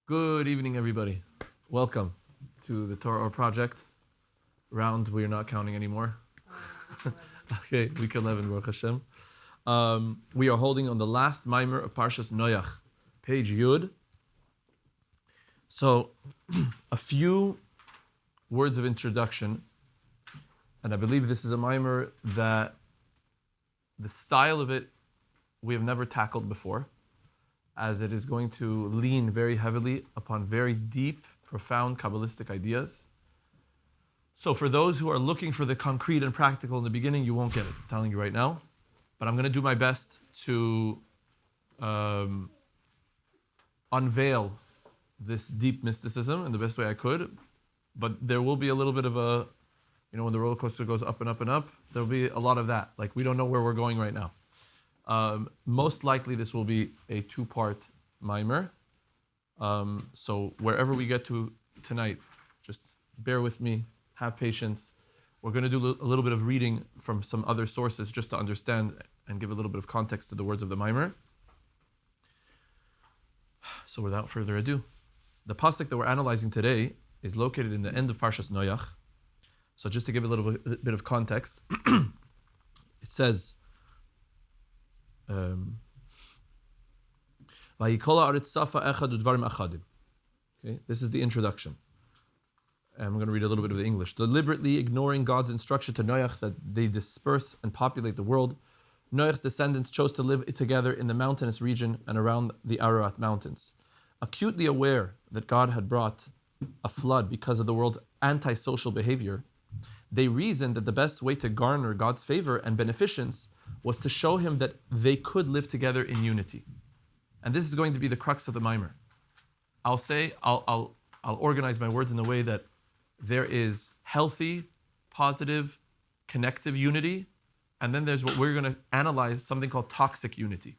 Good evening, everybody. Welcome to the Torah project. Round we're not counting anymore. Okay, week 11, Baruch Hashem. We are holding on the last Vayomer of Parshas Noach, page Yud. So, a few words of introduction, and I believe this is a Vayomer that the style of it we have never tackled before, as it is going to lean very heavily upon very deep, profound Kabbalistic ideas. So for those who are looking for the concrete and practical in the beginning, you won't get it, I'm telling you right now. But I'm going to do my best to unveil this deep mysticism in the best way I could. But there will be a little bit of a, when the roller coaster goes up and up and up, there'll be a lot of that. Like, we don't know where we're going right now. Most likely this will be a two-part Vayomer. So wherever we get to tonight, just bear with me, have patience. We're going to do a little bit of reading from some other sources just to understand and give a little bit of context to the words of the Vayomer. So without further ado, the pasuk that we're analyzing today is located in the end of Parshas Noach. So just to give a little bit of context, it says, okay, this is the introduction. And I'm going to read a little bit of the English. Deliberately ignoring God's instruction to Noach that they disperse and populate the world, Noach's descendants chose to live together in the mountainous region and around the Ararat mountains. Acutely aware that God had brought a flood because of the world's antisocial behavior, they reasoned that the best way to garner God's favor and beneficence was to show him that they could live together in unity. And this is going to be the crux of the Vayomer. I'll organize my words in the way that there is healthy, positive, connective unity, and then there's what we're going to analyze, something called toxic unity,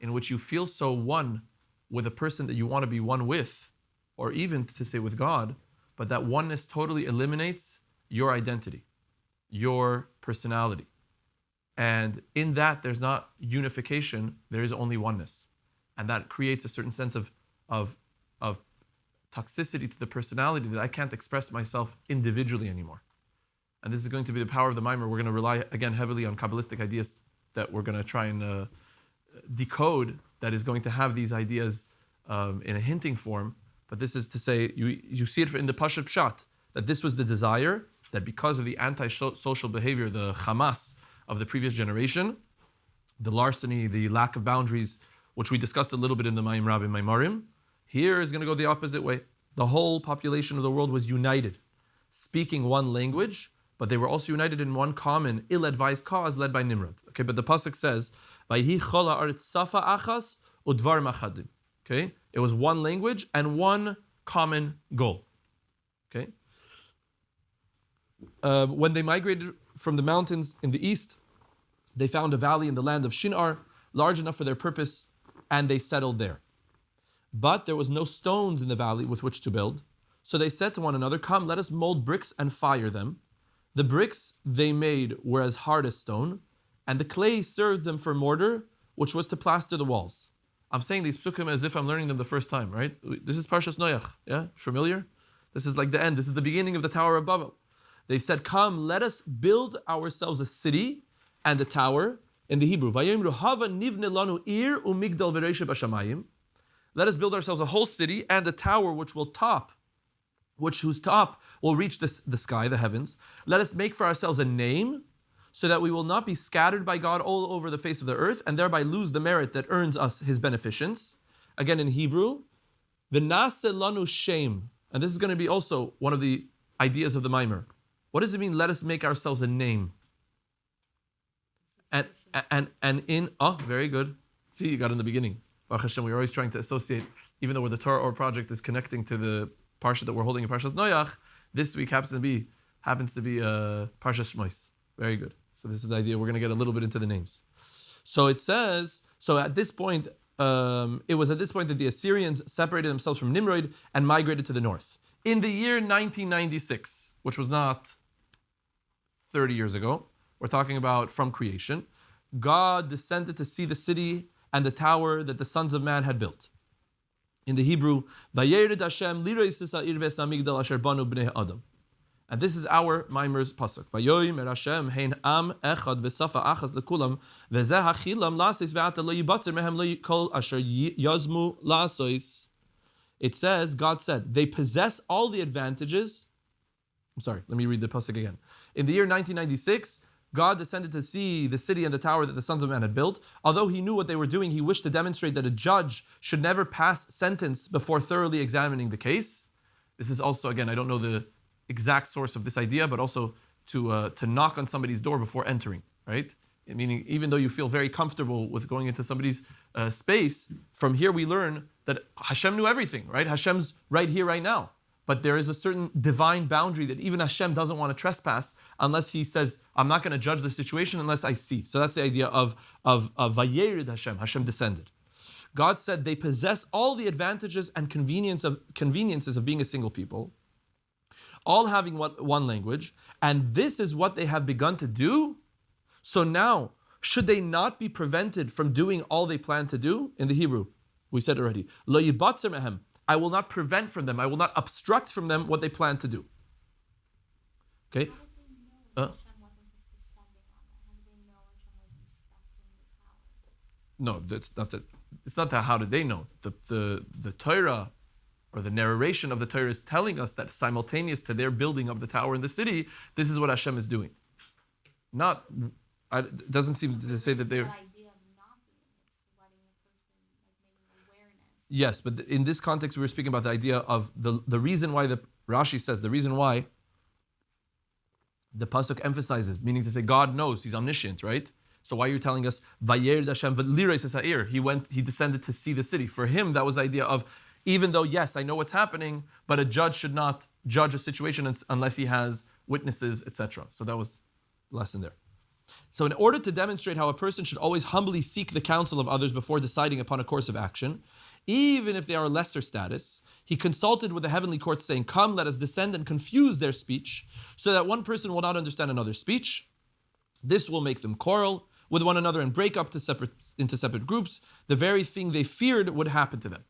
in which you feel so one with a person that you want to be one with, or even to say with God, but that oneness totally eliminates your identity, your personality. And in that, there's not unification, there is only oneness. And that creates a certain sense of toxicity to the personality that I can't express myself individually anymore. And this is going to be the power of the Vayomer. We're going to rely, again, heavily on Kabbalistic ideas that we're going to try and decode, that is going to have these ideas in a hinting form. But this is to say, you see it in the Pashat Pshat, that this was the desire, that because of the anti-social behavior, the Hamas of the previous generation, the larceny, the lack of boundaries, which we discussed a little bit in the Mayim Rabbi Maimarim, here is going to go the opposite way. The whole population of the world was united, speaking one language, but they were also united in one common, ill-advised cause led by Nimrod. Okay, but the pasuk says, "Vayhi chol haaretz safa achas udvar machadim." Okay, it was one language and one common goal. Okay. When they migrated from the mountains in the east, they found a valley in the land of Shinar, large enough for their purpose, and they settled there. But there was no stones in the valley with which to build. So they said to one another, "Come, let us mold bricks and fire them." The bricks they made were as hard as stone, and the clay served them for mortar, which was to plaster the walls. I'm saying these psukim as if I'm learning them the first time, right? This is Parshas Noach, yeah? Familiar? This is like the end. This is the beginning of the Tower of Babel. They said, "Come, let us build ourselves a city and a tower." In the Hebrew, Vayomer hava nivne lanu ir umigdal v'reisha b'shamayim. Let us build ourselves a whole city and a tower whose top will reach the sky, the heavens. Let us make for ourselves a name, so that we will not be scattered by God all over the face of the earth, and thereby lose the merit that earns us his beneficence. Again in Hebrew, v'naseh lanu shem, and this is going to be also one of the ideas of the Vayomer. What does it mean? Let us make ourselves a name. And in very good. See, you got it in the beginning. Baruch Hashem, we're always trying to associate, even though the Torah project is connecting to the Parsha that we're holding in Parshas Noach, this week happens to be Parshas Shmois. Very good. So this is the idea. We're going to get a little bit into the names. So it says, at this point, it was at this point that the Assyrians separated themselves from Nimrod and migrated to the north. In the year 1996, which was not 30 years ago, we're talking about from creation, God descended to see the city and the tower that the sons of man had built. In the Hebrew, Vayered Hashem lirois ha'ir v'esamigdal asher banu bnei Adam. And this is our Maimer's pasuk. Vayomer Hashem hein am echad v'safa achas lekulam v'zeh hachilam lasis ve'ata lo yibatzer mehem lo kol asher yazmu lasois. It says, God said, they possess all the advantages. I'm sorry, let me read the pasuk again. In the year 1996, God descended to see the city and the tower that the sons of man had built. Although he knew what they were doing, he wished to demonstrate that a judge should never pass sentence before thoroughly examining the case. This is also, again, I don't know the exact source of this idea, but also to knock on somebody's door before entering, right? Meaning, even though you feel very comfortable with going into somebody's space, from here we learn that Hashem knew everything, right? Hashem's right here, right now. But there is a certain divine boundary that even Hashem doesn't want to trespass unless he says, I'm not going to judge the situation unless I see. So that's the idea of Vayered Hashem. Hashem descended. God said they possess all the advantages and conveniences of being a single people, all having one language, and this is what they have begun to do. So now, should they not be prevented from doing all they plan to do? In the Hebrew, we said already, Lo yibatzer mehem. I will not prevent from them, I will not obstruct from them what they plan to do. Okay? No, that's not it. It's not that how did they know. The Torah or the narration of the Torah is telling us that simultaneous to their building of the tower in the city, this is what Hashem is doing. It doesn't seem to say that they're... Yes, but in this context, we were speaking about the idea of the reason why Rashi says, the reason why the pasuk emphasizes, meaning to say God knows, He's omniscient, right? So why are you telling us, Vayered Hashem lirois ha'ir? He descended to see the city. For him, that was the idea of, even though, yes, I know what's happening, but a judge should not judge a situation unless he has witnesses, etc. So that was the lesson there. So in order to demonstrate how a person should always humbly seek the counsel of others before deciding upon a course of action, even if they are lesser status, he consulted with the heavenly court saying, come, let us descend and confuse their speech so that one person will not understand another's speech. This will make them quarrel with one another and break up into separate groups. The very thing they feared would happen to them.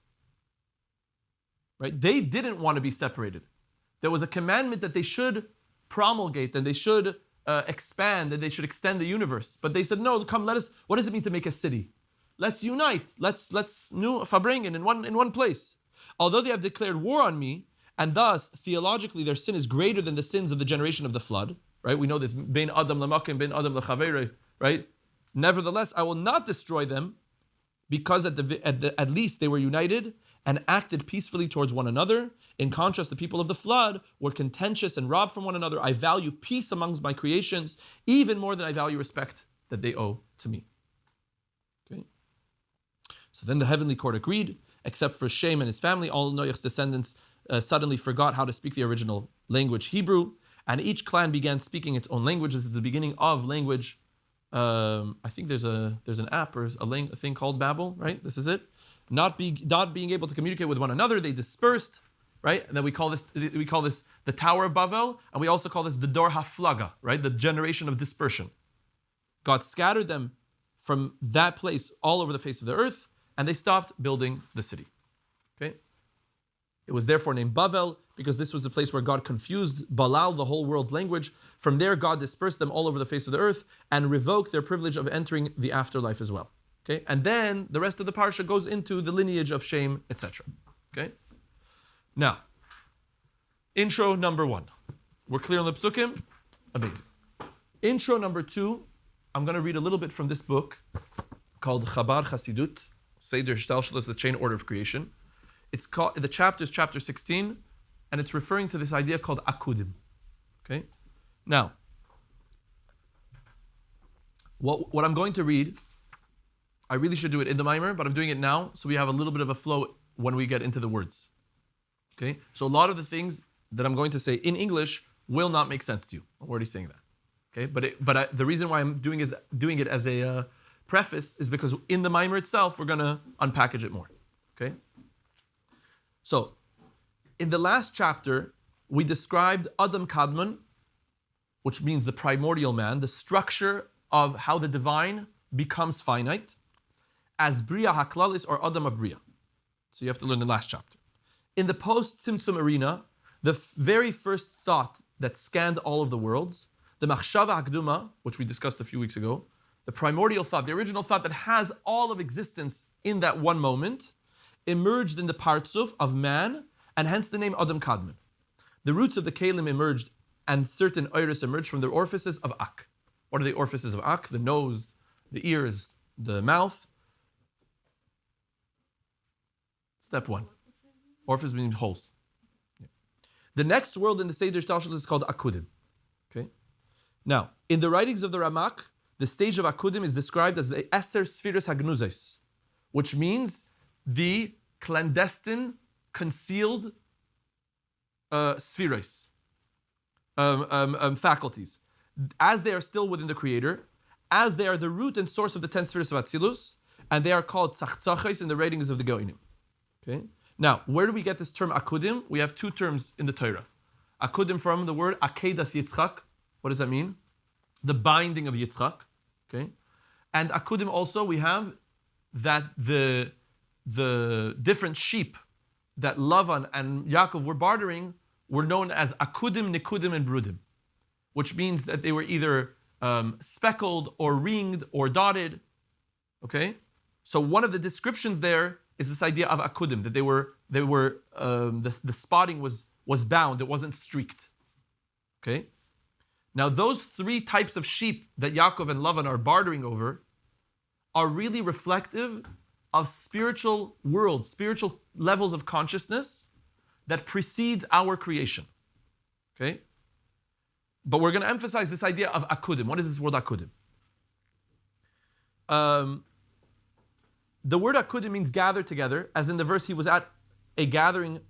Right? They didn't want to be separated. There was a commandment that they should promulgate and they should expand and they should extend the universe. But they said, no, come, what does it mean to make a city? Let's unite. Let's fabringen in one place. Although they have declared war on me, and thus theologically their sin is greater than the sins of the generation of the flood. Right? We know this. Bein Adam lamakim, bein Adam lachavere. Right? Nevertheless, I will not destroy them, because at least they were united and acted peacefully towards one another. In contrast, the people of the flood were contentious and robbed from one another. I value peace amongst my creations even more than I value respect that they owe to me. Okay. So then the heavenly court agreed, except for Shem and his family. All Noach's descendants suddenly forgot how to speak the original language, Hebrew, and each clan began speaking its own language. This is the beginning of language. I think there's an app or a thing called Babel, right? This is it. Not being able to communicate with one another, they dispersed, right? And then we call this the Tower of Babel, and we also call this the Dor HaFlaga, right? The generation of dispersion. God scattered them from that place all over the face of the earth, and they stopped building the city. Okay? It was therefore named Bavel, because this was the place where God confused Balal, the whole world's language. From there, God dispersed them all over the face of the earth and revoked their privilege of entering the afterlife as well. Okay? And then the rest of the parsha goes into the lineage of Shem, etc. Okay? Now, intro number 1. We're clear on the psukim? Amazing. Intro number 2, I'm going to read a little bit from this book called Chabar Chasidut, Seder Shtalshalos, the Chain Order of Creation. It's called, the chapter is chapter 16, and it's referring to this idea called akudim. Okay? Now, what I'm going to read, I really should do it in the mimer, but I'm doing it now, so we have a little bit of a flow when we get into the words. Okay? So a lot of the things that I'm going to say in English will not make sense to you. I'm already saying that. Okay? But the reason why I'm doing it as a preface is because in the mimer itself, we're going to unpackage it more. Okay? So, in the last chapter, we described Adam Kadmon, which means the primordial man, the structure of how the divine becomes finite, as Bria HaKlalis, or Adam of Bria. So you have to learn the last chapter. In the post-Tzimtzum arena, the very first thought that scanned all of the worlds, the Machshava Hakduma, which we discussed a few weeks ago, the primordial thought, the original thought that has all of existence in that one moment, emerged in the Partzuf of man, and hence the name Adam Kadmon. The roots of the Kalim emerged, and certain iris emerged from the orifices of Ak. What are the orifices of Ak? The nose, the ears, the mouth. Step one. Orifice means holes. Yeah. The next world in the Seder Shtalshel is called Akudim. Okay. Now, in the writings of the Ramak, the stage of Akudim is described as the Eser Spheres Hagnuzes, which means the clandestine, concealed spheres, faculties, as they are still within the Creator, as they are the root and source of the 10 spheres of Atzilus, and they are called tzachtzachos in the writings of the Goinim. Okay. Now, where do we get this term Akudim? We have two terms in the Torah. Akudim from the word Akedas Yitzchak. What does that mean? The binding of Yitzchak. Okay. And Akudim also, we have that the different sheep that Lavan and Yaakov were bartering were known as Akudim, Nikudim, and Brudim, which means that they were either speckled or ringed or dotted. Okay? So one of the descriptions there is this idea of Akudim, that the spotting was bound, it wasn't streaked. Okay? Now those three types of sheep that Yaakov and Lavan are bartering over are really reflective of spiritual worlds, spiritual levels of consciousness that precedes our creation. Okay? But we're going to emphasize this idea of Akudim. What is this word Akudim? The word Akudim means gather together, as in the verse, he was at a gathering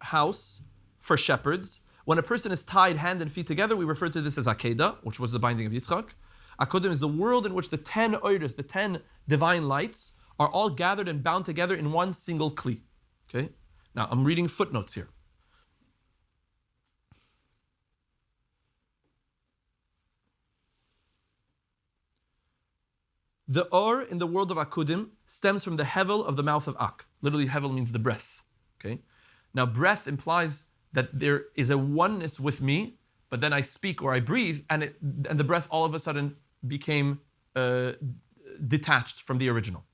house for shepherds. When a person is tied hand and feet together, we refer to this as Akeda, which was the binding of Yitzchak. Akudim is the world in which the 10 oiros, the 10 divine lights, are all gathered and bound together in one single kli. Okay? Now, I'm reading footnotes here. The or in the world of Akudim stems from the hevel of the mouth of Ak. Literally, hevel means the breath. Okay? Now, breath implies that there is a oneness with me, but then I speak or I breathe, and the breath all of a sudden became detached from the original.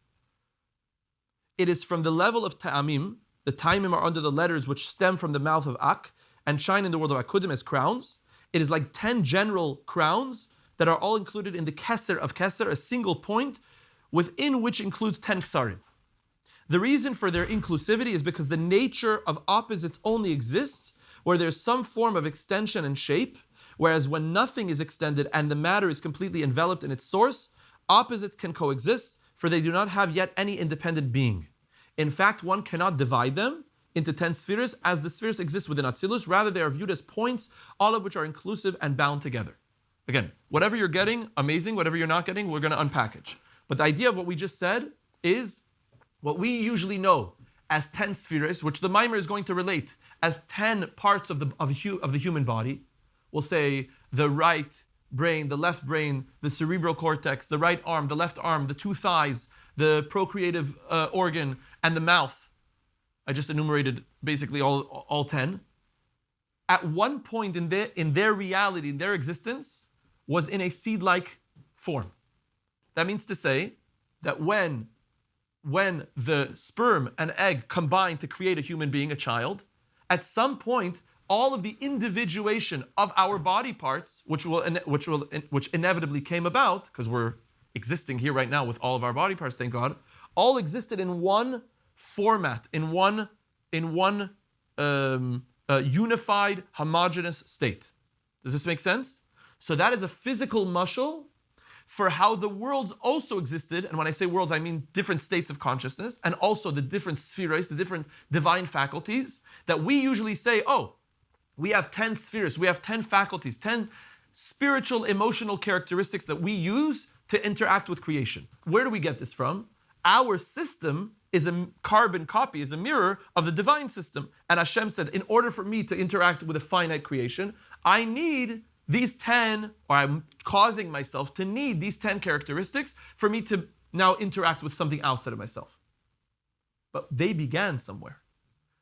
It is from the level of ta'amim. The ta'amim are under the letters which stem from the mouth of Ak and shine in the world of Akudim as crowns. It is like 10 general crowns that are all included in the keser of keser, a single point, within which includes 10 ksarim. The reason for their inclusivity is because the nature of opposites only exists where there's some form of extension and shape, whereas when nothing is extended and the matter is completely enveloped in its source, opposites can coexist, for they do not have yet any independent being. In fact, one cannot divide them into 10 spheres, as the spheres exist within Atzilus. Rather, they are viewed as points, all of which are inclusive and bound together. Again, whatever you're getting, amazing. Whatever you're not getting, we're going to unpackage. But the idea of what we just said is what we usually know as 10 spheres, which the Vayomer is going to relate as 10 parts of the human body. We'll say the right brain, the left brain, the cerebral cortex, the right arm, the left arm, the two thighs, the procreative organ, and the mouth. I just enumerated basically all 10. At one point in their reality, in their existence, was in a seed-like form. That means to say that when the sperm and egg combine to create a human being, a child, at some point, all of the individuation of our body parts, which inevitably came about, because we're existing here right now with all of our body parts, thank God, all existed in one format, in one unified, homogeneous state. Does this make sense? So that is a physical mashal for how the worlds also existed, and when I say worlds, I mean different states of consciousness, and also the different spheres, the different divine faculties, that we usually say, oh, we have 10 spheres, we have 10 faculties, 10 spiritual, emotional characteristics that we use to interact with creation. Where do we get this from? Our system is a carbon copy, is a mirror of the divine system. And Hashem said, in order for me to interact with a finite creation, I need these 10, or I'm causing myself to need these 10 characteristics for me to now interact with something outside of myself. but they began somewhere.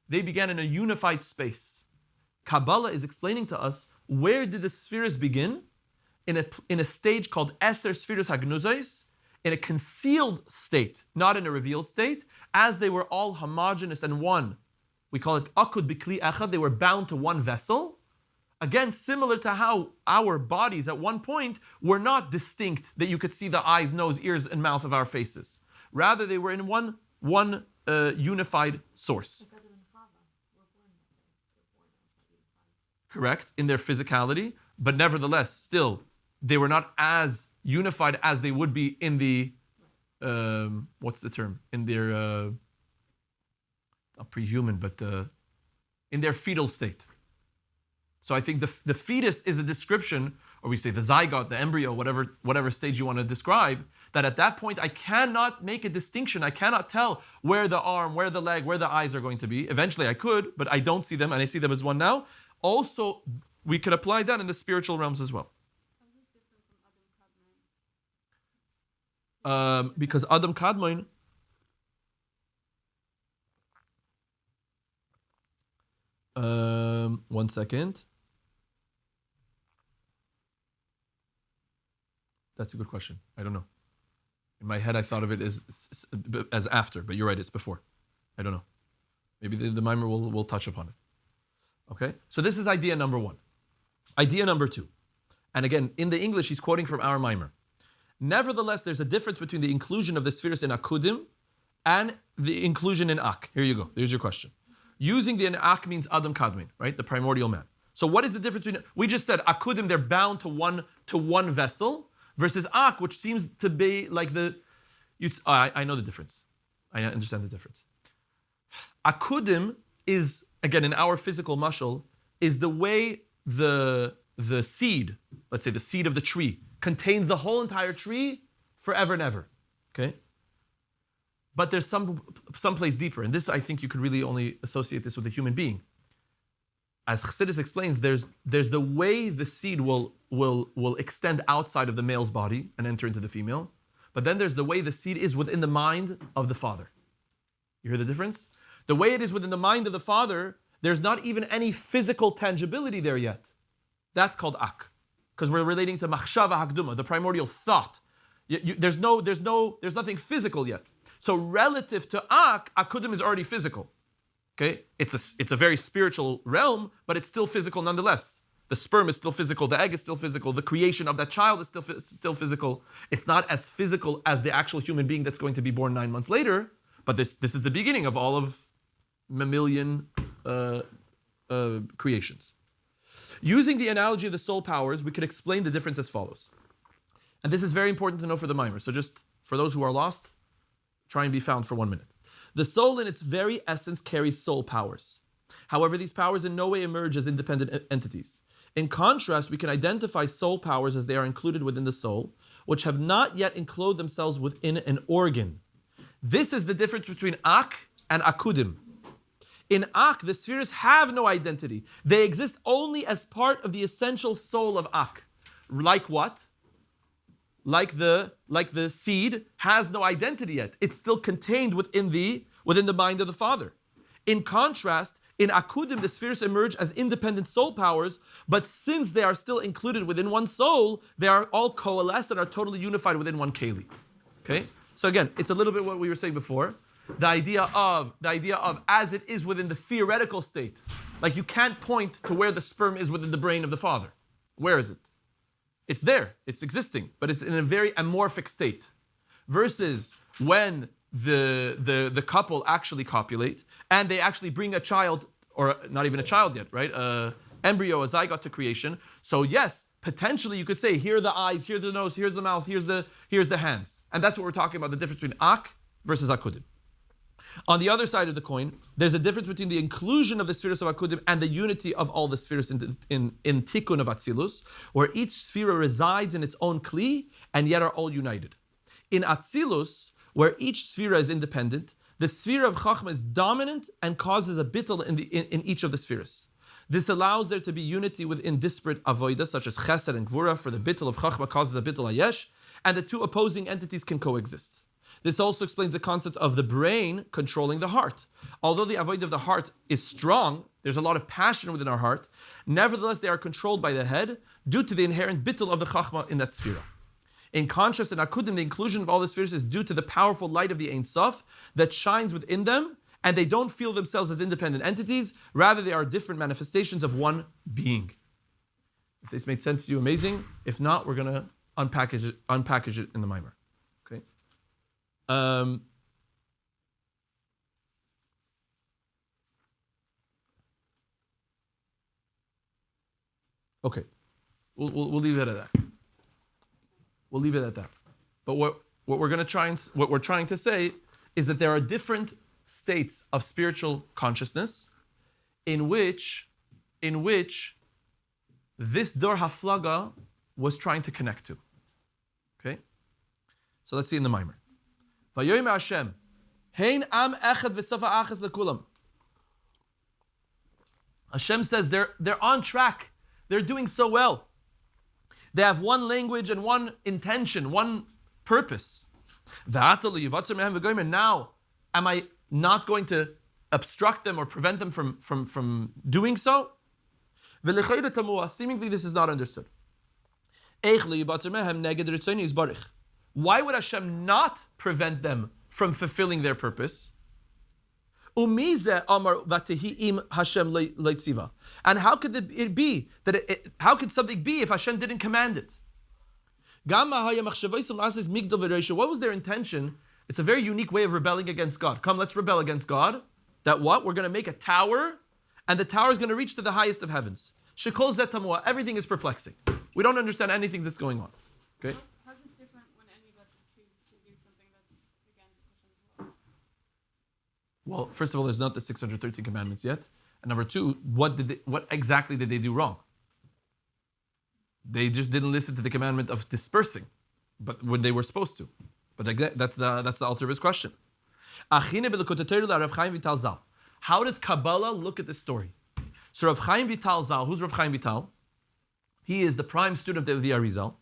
They began in a unified space. Kabbalah is explaining to us, where did the spheres begin? In a stage called Eser Spheres Hagnuzais, in a concealed state, not in a revealed state, as they were all homogeneous and one. We call it Akud Bikli Echad, they were bound to one vessel. Again, similar to how our bodies at one point were not distinct, that you could see the eyes, nose, ears, and mouth of our faces. Rather, they were in one unified source. Correct, in their physicality, but nevertheless, still, they were not as unified as they would be in the, what's the term? In their, not pre-human, but in their fetal state. So I think the fetus is a description, or we say the zygote, the embryo, whatever stage you want to describe, that at that point I cannot make a distinction. I cannot tell where the arm, where the leg, where the eyes are going to be. Eventually I could, but I don't see them, and I see them as one now. Also, we could apply that in the spiritual realms as well. Because Adam Kadmon, one second. That's a good question. I don't know. In my head, I thought of it as after, but you're right, it's before. I don't know. Maybe the mimer will touch upon it. Okay? So this is idea number one. Idea number two. And again, in the English, he's quoting from our mimer. Nevertheless, there's a difference between the inclusion of the spheres in Akudim and the inclusion in Ak. Here you go. Here's your question. Using the Ak means Adam Kadmon, right? The primordial man. So what is the difference between, we just said Akudim, they're bound to one vessel, versus Ak, which seems to be like I know the difference. I understand the difference. Akudim is, again, in our physical mashal, is the way the seed, let's say the seed of the tree, contains the whole entire tree forever and ever. Okay? But there's some place deeper, and this I think you could really only associate this with a human being. As Chassidus explains, there's the way the seed will extend outside of the male's body and enter into the female, but then there's the way the seed is within the mind of the father. You hear the difference? The way it is within the mind of the father, there's not even any physical tangibility there yet. That's called Ak, because we're relating to Machshava Hakduma, the primordial thought. There's nothing physical yet. So relative to Ak, Akudim is already physical. Okay, it's a very spiritual realm, but it's still physical nonetheless. The sperm is still physical, the egg is still physical, the creation of that child is still physical. It's not as physical as the actual human being that's going to be born 9 months later, but this is the beginning of all of mammalian creations. Using the analogy of the soul powers, we could explain the difference as follows. And this is very important to know for the mimer. So just for those who are lost, try and be found for 1 minute. The soul in its very essence carries soul powers. However, these powers in no way emerge as independent entities. In contrast, we can identify soul powers as they are included within the soul, which have not yet enclosed themselves within an organ. This is the difference between Ak and Akudim. In Ak, the spheres have no identity. They exist only as part of the essential soul of Ak. Like what? Like the seed has no identity yet. It's still contained within the mind of the father. In contrast, in Akudim, the spheres emerge as independent soul powers, but since they are still included within one soul, they are all coalesced and are totally unified within one keli. Okay? So again, it's a little bit what we were saying before. The idea of as it is within the theoretical state. Like you can't point to where the sperm is within the brain of the father. Where is it? It's there, it's existing, but it's in a very amorphic state. Versus when the couple actually copulate and they actually bring a child, or not even a child yet, right? Embryo, a zygote to creation. So yes, potentially you could say, here are the eyes, here's the nose, here's the mouth, here's the hands. And that's what we're talking about, the difference between Ak versus Akudim. On the other side of the coin, there's a difference between the inclusion of the spheres of Akudim and the unity of all the spheres in Tikkun of Atzilus, where each sphere resides in its own Kli and yet are all united. In Atzilus, where each sphere is independent, the sphere of Chachma is dominant and causes a bittul in each of the spheres. This allows there to be unity within disparate avodah, such as Chesed and Gvura, for the bittul of Chachma causes a bittul Hayesh, and the two opposing entities can coexist. This also explains the concept of the brain controlling the heart. Although the avoid of the heart is strong, there's a lot of passion within our heart, nevertheless they are controlled by the head due to the inherent bittul of the chachma in that sphera. In contrast, in Akudim, the inclusion of all the spheres is due to the powerful light of the Ein Sof that shines within them, and they don't feel themselves as independent entities, rather they are different manifestations of one being. If this made sense to you, amazing. If not, we're going to unpackage it in the Vayomer. Okay? Okay. We'll leave it at that. We'll leave it at that. But what we're trying to say is that there are different states of spiritual consciousness in which this Dor Haflaga was trying to connect to. Okay? So let's see in the Vayomer. Vayomer Hashem, Hein am echad v'safa achas lekulam. Hashem says they're on track. They're doing so well. They have one language and one intention, one purpose. Now, am I not going to obstruct them or prevent them from doing so? Seemingly, this is not understood. Why would Hashem not prevent them from fulfilling their purpose? And how could it be how could something be if Hashem didn't command it? What was their intention? It's a very unique way of rebelling against God. Come, let's rebel against God. That what? We're going to make a tower, and the tower is going to reach to the highest of heavens. Everything is perplexing. We don't understand anything that's going on. Okay? How's this different when any of us choose to do something that's against Hashem's will? Well, first of all, there's not the 613 commandments yet. And number two, what exactly did they do wrong? They just didn't listen to the commandment of dispersing, but when they were supposed to. But that's the altar of his question. How does Kabbalah look at this story? So Rav Chaim Vital Zal, who's Rav Chaim Vital? He is the prime student of the Arizal,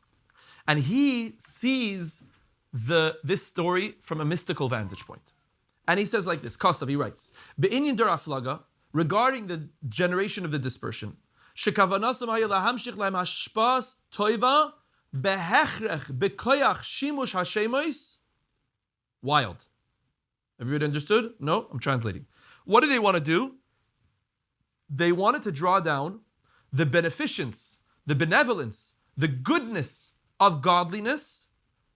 and he sees this story from a mystical vantage point. And he says like this, Kostov, he writes, Be'inyan Dor Haflaga, regarding the generation of the dispersion, shekavanasam haya lahamshich lahem hashpas toiva behechrech bekoyach shimush hashemois. Wild. Everybody understood? No? I'm translating. What do they want to do? They wanted to draw down the beneficence, the benevolence, the goodness of godliness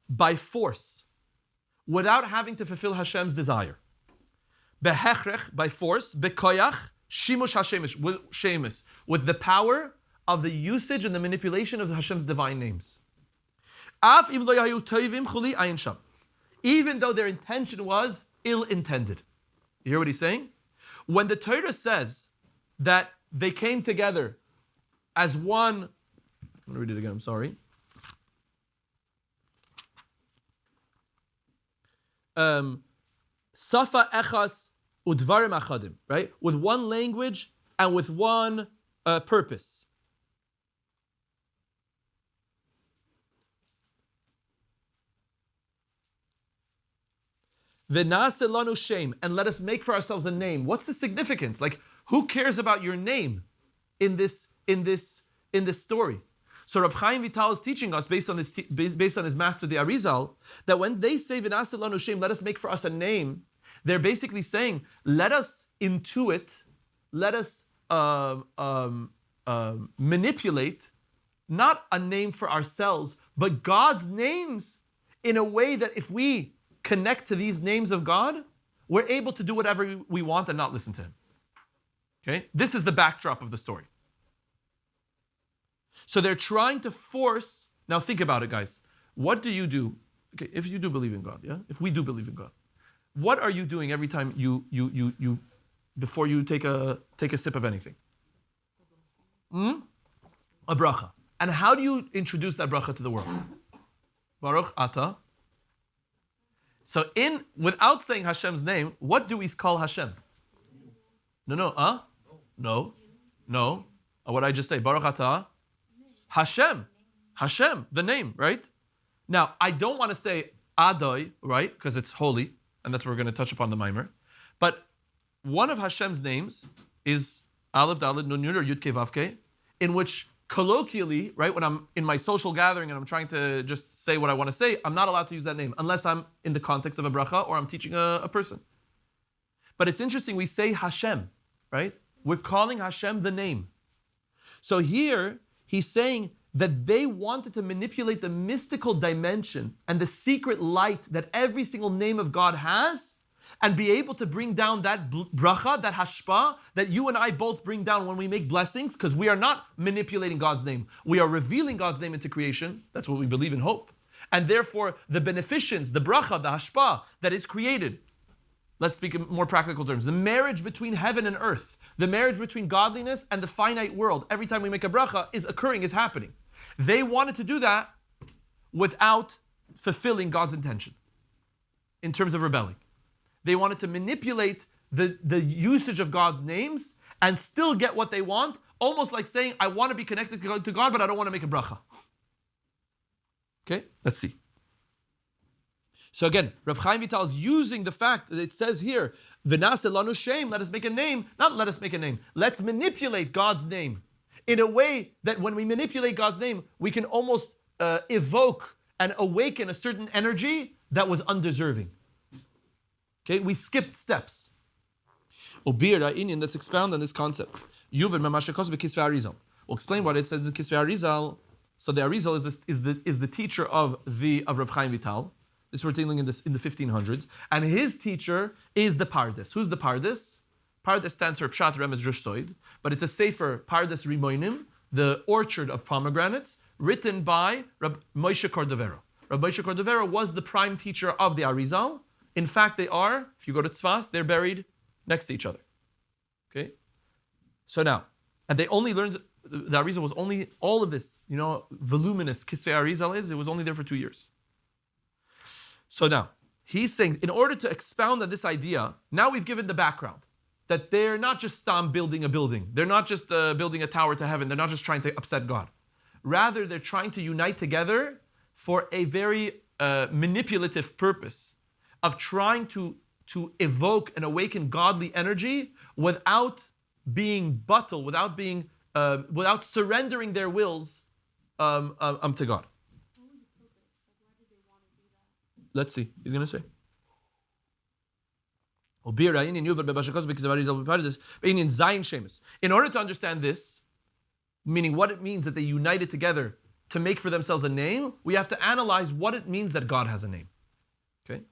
by force, without having to fulfill Hashem's desire. Behechrech, by force, bekoyach, shimush hashemis, with the power of the usage and the manipulation of Hashem's divine names. Even though their intention was ill-intended. You hear what he's saying? When the Torah says that they came together as one, I'm going to read it again, I'm sorry. Safa echas udvarim achadim, right? With one language and with one purpose. V'naseh lanu shem, and let us make for ourselves a name. What's the significance? Like, who cares about your name in this story? So Rab Chaim Vital is teaching us, based on his master, the Arizal, that when they say v'naseh lanu shem, let us make for us a name, they're basically saying, let us intuit, let us manipulate, not a name for ourselves, but God's names in a way that if we connect to these names of God, we're able to do whatever we want and not listen to Him. Okay? This is the backdrop of the story. So they're trying to force, now think about it, guys. What do you do? Okay, if you do believe in God, yeah? If we do believe in God, what are you doing every time you before you take a sip of anything? A bracha. And how do you introduce that bracha to the world? Baruch Ata. So without saying Hashem's name, what do we call Hashem? No. What did I just say? Baruch Ata. Hashem, the name, right? Now, I don't want to say Adoi, right? Because it's holy, and that's what we're going to touch upon the Vayomer. But one of Hashem's names is Aleph, Dalet, Nun, Yud, or Yud, Kei, Vav, Kei, in which colloquially, right, when I'm in my social gathering and I'm trying to just say what I want to say, I'm not allowed to use that name unless I'm in the context of a bracha or I'm teaching a person. But it's interesting, we say Hashem, right? We're calling Hashem the name. So here, he's saying that they wanted to manipulate the mystical dimension and the secret light that every single name of God has and be able to bring down that bracha, that hashpa, that you and I both bring down when we make blessings, because we are not manipulating God's name. We are revealing God's name into creation. That's what we believe and hope. And therefore, the beneficence, the bracha, the hashpa that is created, let's speak in more practical terms, the marriage between heaven and earth, the marriage between godliness and the finite world, every time we make a bracha, is occurring, is happening. They wanted to do that without fulfilling God's intention in terms of rebelling. They wanted to manipulate the usage of God's names and still get what they want, almost like saying, I want to be connected to God, but I don't want to make a bracha. Okay, let's see. So again, Reb Chaim Vital is using the fact that it says here, V'naseh lanu shem, let us make a name, not let us make a name, let's manipulate God's name in a way that when we manipulate God's name, we can almost evoke and awaken a certain energy that was undeserving. Okay, we skipped steps. Let's expound on this concept. We'll explain what it says in Kisvei Arizal. So the Arizal is the teacher of Reb Chaim Vital. This we're dealing in the 1500s, and his teacher is the Pardes. Who's the Pardes? Pardes stands for Pshat Remez Drush Soid, but it's a sefer Pardes Rimoinim, the orchard of pomegranates, written by Rabbi Moshe Cordovero. Rabbi Moshe Cordovero was the prime teacher of the Arizal. In fact, they are, if you go to Tzfas, they're buried next to each other. Okay? So now, and they only learned, the Arizal was only, all of this, voluminous Kisvei Arizal is, it was only there for 2 years. So now, he's saying, in order to expound on this idea, now we've given the background, that they're not just building a building, they're not just building a tower to heaven, they're not just trying to upset God. Rather, they're trying to unite together for a very manipulative purpose of trying to evoke and awaken godly energy without being buttle, without surrendering their wills to God. Let's see. He's going to say. In order to understand this, meaning what it means that they united together to make for themselves a name, we have to analyze what it means that God has a name. Okay?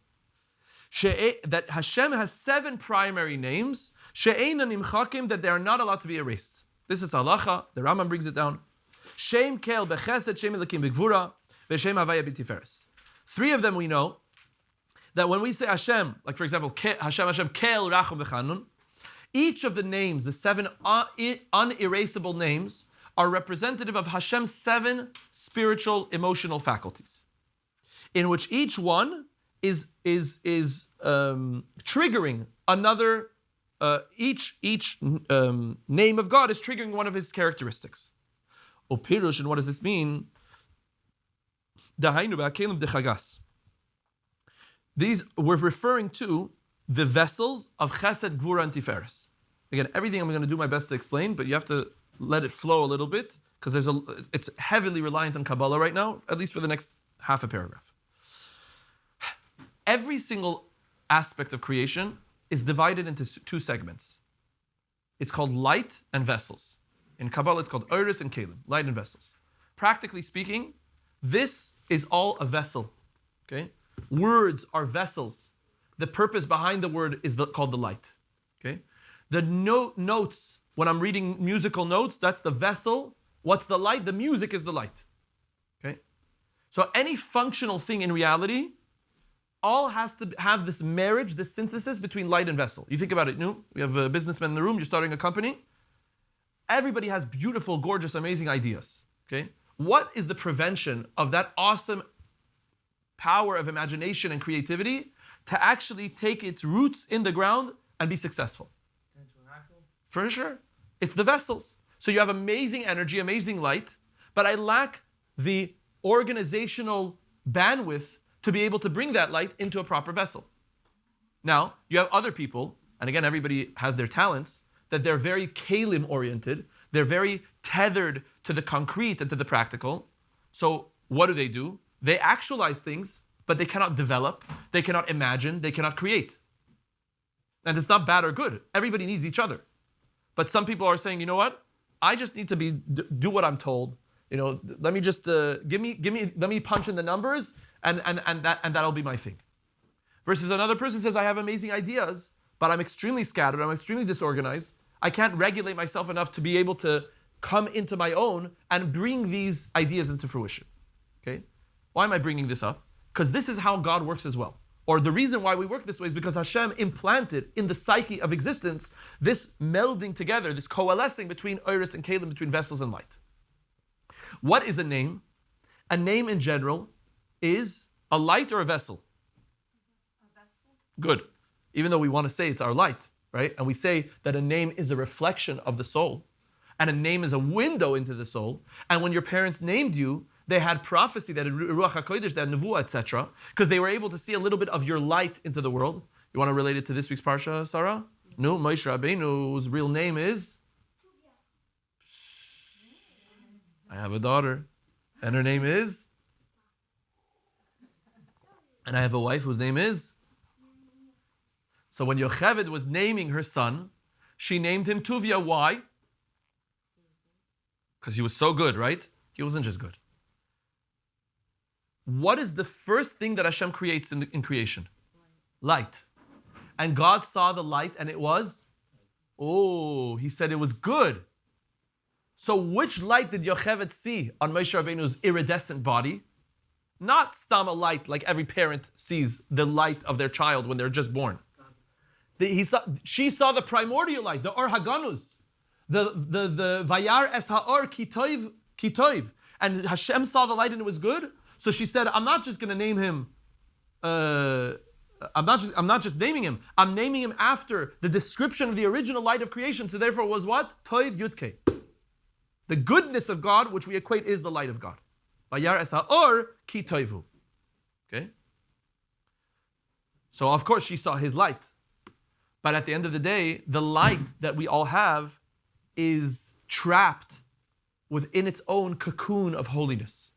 That Hashem has 7 primary names, that they are not allowed to be erased. This is halacha. The Rambam brings it down. Shem kel bechesed, shem elikim b'gvura, v'shem havaya b'tiferes. 3 of them we know, that when we say Hashem, like for example, Hashem, Kel, Rachum, V'chanun, each of the names, the 7 unerasable names, are representative of Hashem's 7 spiritual, emotional faculties, in which each one is triggering another, each name of God is triggering one of his characteristics. Opirush, and what does this mean? These we're referring to the vessels of Chesed, Gvura, and Tiferes. Again, everything I'm going to do my best to explain, but you have to let it flow a little bit because it's heavily reliant on Kabbalah right now, at least for the next half a paragraph. Every single aspect of creation is divided into 2 segments. It's called light and vessels. In Kabbalah, it's called Oris and Kalim, light and vessels. Practically speaking, this is all a vessel. Okay? Words are vessels. The purpose behind the word is called the light. Okay? The notes, when I'm reading musical notes, that's the vessel. What's the light? The music is the light. Okay? So any functional thing in reality all has to have this marriage, this synthesis between light and vessel. You think about it, we have a businessman in the room, you're starting a company. Everybody has beautiful, gorgeous, amazing ideas. Okay? What is the prevention of that awesome power of imagination and creativity to actually take its roots in the ground and be successful? For sure. It's the vessels. So you have amazing energy, amazing light, but I lack the organizational bandwidth to be able to bring that light into a proper vessel. Now, you have other people, and again, everybody has their talents, that they're very kalim oriented, they're very tethered to the concrete and to the practical. So what do? They actualize things, but they cannot develop, they cannot imagine, they cannot create. And it's not bad or good. Everybody needs each other. But some people are saying, you know what? I just need to do what I'm told. Let me just let me punch in the numbers, and that'll be my thing. Versus another person says, I have amazing ideas, but I'm extremely scattered, I'm extremely disorganized. I can't regulate myself enough to be able to come into my own and bring these ideas into fruition. Okay? Why am I bringing this up? Because this is how God works as well. Or the reason why we work this way is because Hashem implanted in the psyche of existence this melding together, this coalescing between Oris and Kalim, between vessels and light. What is a name? A name in general is a light or a vessel? A vessel. Good. Even though we want to say it's our light, right? And we say that a name is a reflection of the soul, and a name is a window into the soul. And when your parents named you, they had prophecy, they had Ruach HaKodesh, they had Nevuah, etc., because they were able to see a little bit of your light into the world. You want to relate it to this week's Parsha, Sarah? No, Moshe Rabbeinu's real name is? I have a daughter, and her name is? And I have a wife whose name is? So when Yocheved was naming her son, she named him Tuvia. Why? Because he was so good, right? He wasn't just good. What is the first thing that Hashem creates in creation? Light. And God saw the light and it was? He said it was good. So which light did Yocheved see on Moshe Rabbeinu's iridescent body? Not stam a light like every parent sees the light of their child when they're just born. She saw the primordial light, the Or Haganus, the Vayar es Ha'or Kitoiv. And Hashem saw the light and it was good. So she said, I'm not just going to name him, I'm not just naming him, I'm naming him after the description of the original light of creation. So therefore it was what? Toiv Yudke. The goodness of God, which we equate is the light of God. Vayar es Ha'or Kitoivu. Okay? So of course she saw his light. But at the end of the day, the light that we all have is trapped within its own cocoon of holiness.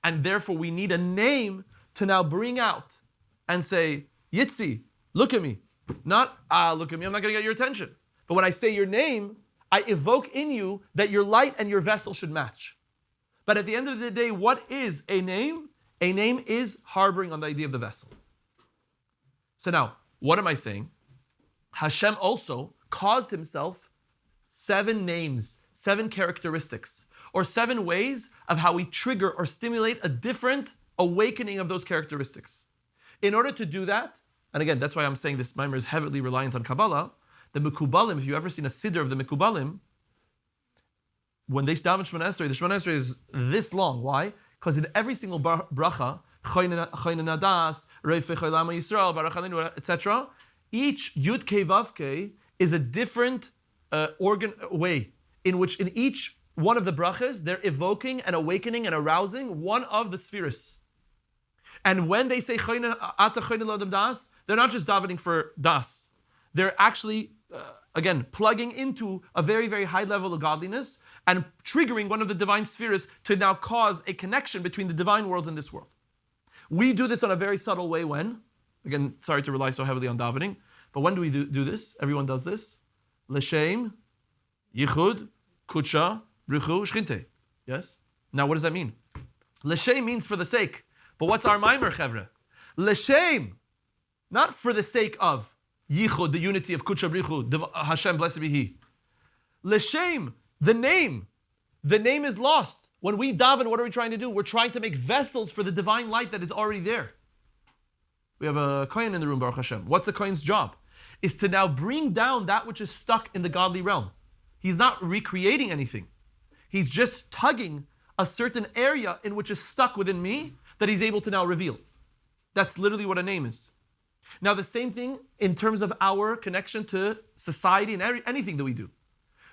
And therefore we need a name to now bring out and say, Yitzi, look at me. Not, look at me, I'm not going to get your attention. But when I say your name, I evoke in you that your light and your vessel should match. But at the end of the day, what is a name? A name is harboring on the idea of the vessel. So now, what am I saying? Hashem also caused himself 7 names, 7 characteristics, or 7 ways of how we trigger or stimulate a different awakening of those characteristics. In order to do that, and again, that's why I'm saying this Vayomer is heavily reliant on Kabbalah, the Mekubalim, if you've ever seen a Siddur of the Mekubalim, when they daven Shemona Esrei, the Shemona Esrei is this long. Why? Because in every single bracha, Choynen Adas, Reifei Choylama Yisrael, Baruch Aleinu, etc., each Yud Kei Vav Kei is a different way in which in each one of the brachas, they're evoking and awakening and arousing one of the spheres. And when they say Ata Choynen Lodem Das, they're not just davening for Das. They're actually, again, plugging into a very, very high level of godliness and triggering one of the divine spheres to now cause a connection between the divine worlds and this world. We do this in a very subtle way when? Again, sorry to rely so heavily on davening, but when do we do this? Everyone does this. L'shem, yichud, kutsha, ruchu, shchinte. Yes? Now what does that mean? L'shem means for the sake. But what's our mimer, chevre? L'shem, not for the sake of yichud, the unity of kutsha, ruchu, Hashem, blessed be He. L'shem, the name. The name is lost. When we daven, what are we trying to do? We're trying to make vessels for the divine light that is already there. We have a kohen in the room, Baruch Hashem. What's a kohen's job? Is to now bring down that which is stuck in the godly realm. He's not recreating anything. He's just tugging a certain area in which is stuck within me that he's able to now reveal. That's literally what a name is. Now the same thing in terms of our connection to society and anything that we do.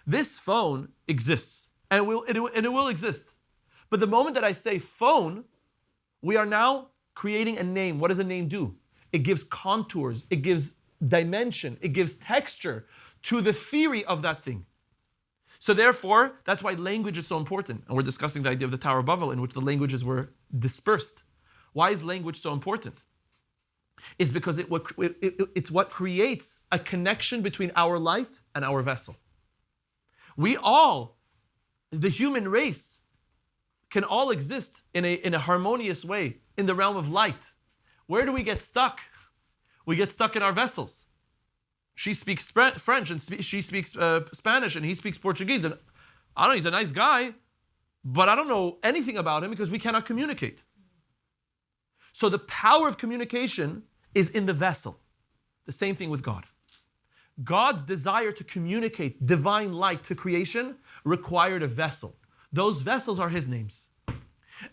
This phone exists and it will exist. But the moment that I say phone, we are now creating a name. What does a name do? It gives contours, it gives dimension, it gives texture to the theory of that thing. So therefore, that's why language is so important. And we're discussing the idea of the Tower of Babel in which the languages were dispersed. Why is language so important? It's because it's what creates a connection between our light and our vessel. We all, the human race, can all exist in a harmonious way in the realm of light. Where do we get stuck? We get stuck in our vessels. She speaks French and she speaks Spanish and he speaks Portuguese. And I don't know, he's a nice guy, but I don't know anything about him because we cannot communicate. So the power of communication is in the vessel. The same thing with God. God's desire to communicate divine light to creation required a vessel. Those vessels are his names.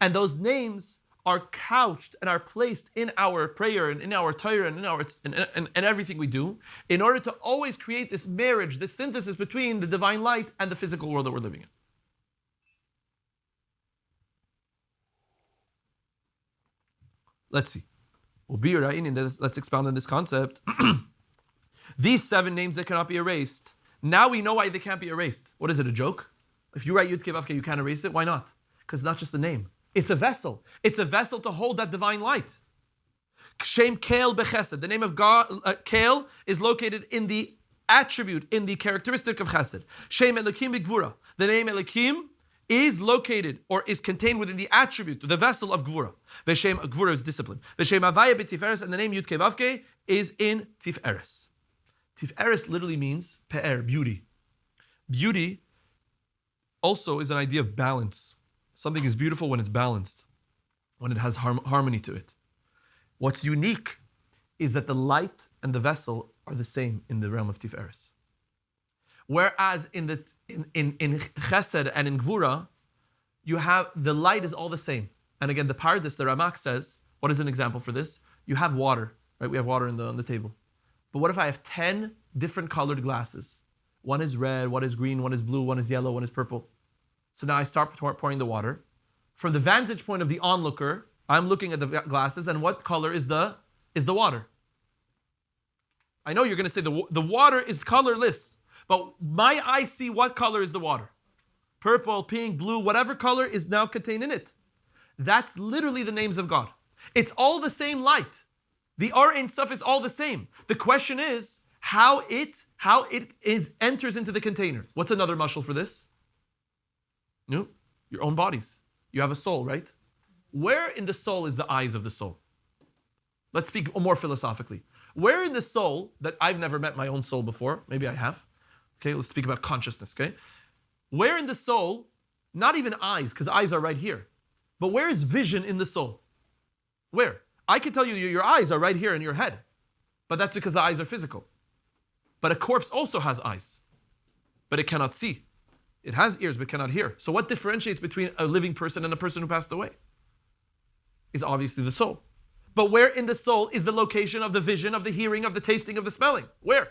And those names are couched and are placed in our prayer and in our Torah and in everything we do in order to always create this marriage, this synthesis between the divine light and the physical world that we're living in. Let's see. Let's expound on this concept. These 7 names that cannot be erased. Now we know why they can't be erased. What is it, a joke? If you write Yud Kei Vav Kei, you can't erase it. Why not? Because it's not just a name. It's a vessel. It's a vessel to hold that divine light. Shem Kael Bechesed. The name of God, Kael, is located in the attribute, in the characteristic of Chesed. Shem Elokim B'Gvura. The name Elokim is located or is contained within the attribute, the vessel of Gvura. Veshem Gvura is discipline. Veshem Havaya B'Tiferes, and the name Yud Kei Vav Kei is in Tiferes. Tiferes literally means pe'er, beauty. Beauty also is an idea of balance. Something is beautiful when it's balanced, when it has harmony to it. What's unique is that the light and the vessel are the same in the realm of Tiferes. Whereas in Chesed and in Gvura, you have the light is all the same. And again, the Parshas, the Ramak says, what is an example for this? You have water, right? We have water on the table. But what if I have 10 different colored glasses? One is red, one is green, one is blue, one is yellow, one is purple. So now I start pouring the water. From the vantage point of the onlooker, I'm looking at the glasses, and what color is the water? I know you're going to say the water is colorless, but my eyes see what color is the water. Purple, pink, blue, whatever color is now contained in it. That's literally the names of God. It's all the same light. The Or Ein Sof is all the same. The question is how it enters into the container. What's another mashal for this? No, your own bodies. You have a soul, right? Where in the soul is the eyes of the soul? Let's speak more philosophically. Where in the soul, that I've never met my own soul before, maybe I have. Okay, let's speak about consciousness, okay? Where in the soul, not even eyes, because eyes are right here, but where is vision in the soul? Where? I can tell you your eyes are right here in your head, but that's because the eyes are physical. But a corpse also has eyes, but it cannot see. It has ears, but cannot hear. So what differentiates between a living person and a person who passed away? Is obviously the soul. But where in the soul is the location of the vision, of the hearing, of the tasting, of the smelling? Where?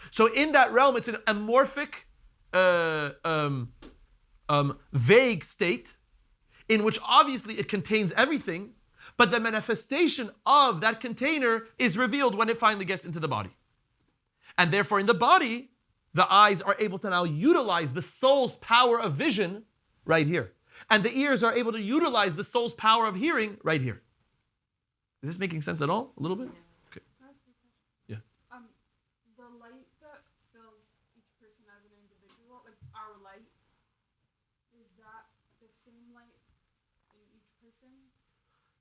So in that realm, it's an amorphic, vague state in which obviously it contains everything, but the manifestation of that container is revealed when it finally gets into the body. And therefore in the body, the eyes are able to now utilize the soul's power of vision right here. And the ears are able to utilize the soul's power of hearing right here. Is this making sense at all? A little bit? Okay. Yeah. The light that fills each person as an individual, like our light, is that the same light in each person?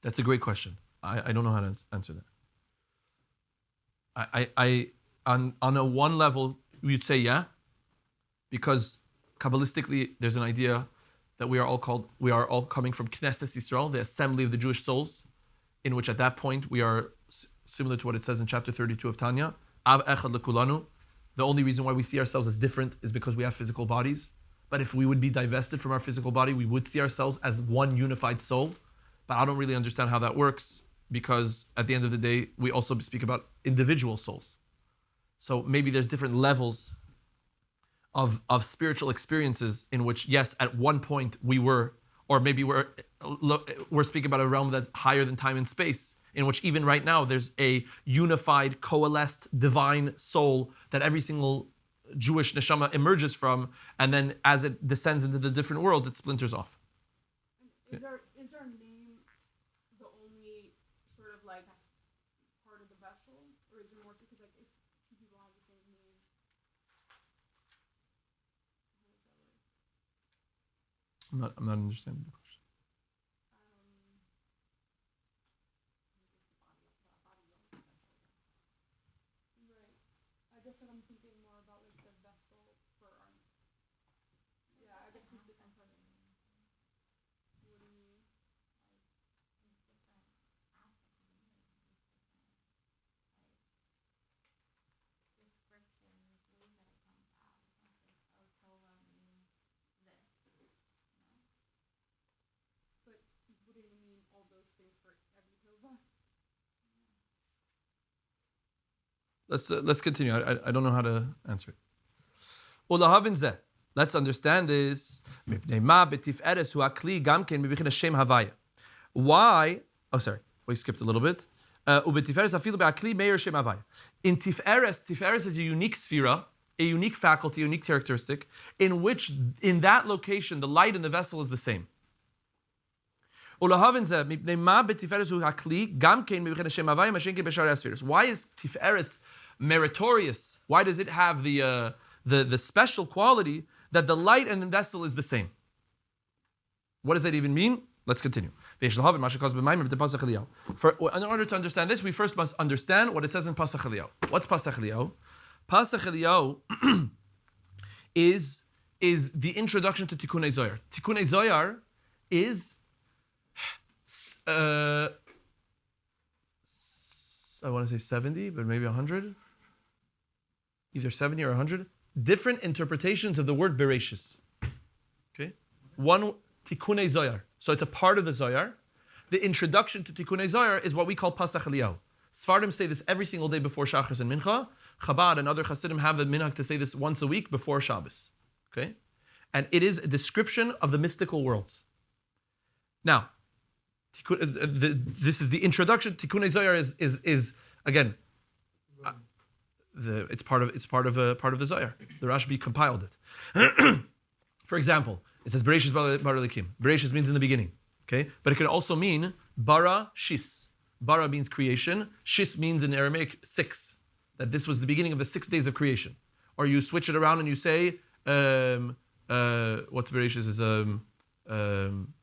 That's a great question. I don't know how to answer that. On a one level, you'd say yeah, because Kabbalistically, there's an idea that we are all coming from Knesset Yisrael, the assembly of the Jewish souls, in which at that point we are similar to what it says in chapter 32 of Tanya, Av Echad Lekulanu. The only reason why we see ourselves as different is because we have physical bodies. But if we would be divested from our physical body, we would see ourselves as one unified soul. But I don't really understand how that works, because at the end of the day, we also speak about individual souls. So maybe there's different levels of spiritual experiences in which, yes, at one point we were or maybe we're speaking about a realm that's higher than time and space, in which even right now there's a unified, coalesced, divine soul that every single Jewish neshama emerges from, and then as it descends into the different worlds, it splinters off. Is our name the only sort of like part of the vessel, or is there more to? Because like if two people have the same name, how does that work? I'm not understanding the question. Right. I guess that I'm thinking more about like the vessel for our. Yeah, I guess it's different part of it. What do you mean? But wouldn't you mean all those things for every Tova? Let's continue. I don't know how to answer it. Let's understand this. Why? Oh, sorry. We skipped a little bit. In Tiferes is a unique sphera, a unique faculty, a unique characteristic, in which, in that location, the light in the vessel is the same. Why is Tiferes meritorious? Why does it have the special quality that the light and the vessel is the same? What does that even mean? Let's continue. In order to understand this, we first must understand what it says in Pasach Eliyahu. What's Pasach Eliyahu? Pasach Eliyahu is the introduction to Tikkunei Zohar. Tikkunei Zohar is I want to say 70, but maybe 100. Either 70 or 100. Different interpretations of the word Bereshis. Okay? One, Tikkunei Zohar. So it's a part of the Zohar. The introduction to Tikkunei Zohar is what we call Pasach Eliyahu. Sfardim say this every single day before Shachris and Mincha. Chabad and other Hasidim have the minhag to say this once a week before Shabbos. Okay? And it is a description of the mystical worlds. Now, this is the introduction. Tikkunei Zohar is again, it's part of the Zohar. The Rashbi compiled it. For example, it says Bereshis bara Elokim. Bereshis means in the beginning, okay? But it can also mean bara shis. Bara means creation. Shis means in Aramaic 6. That this was the beginning of the 6 days of creation. Or you switch it around and you say what's Bereshis is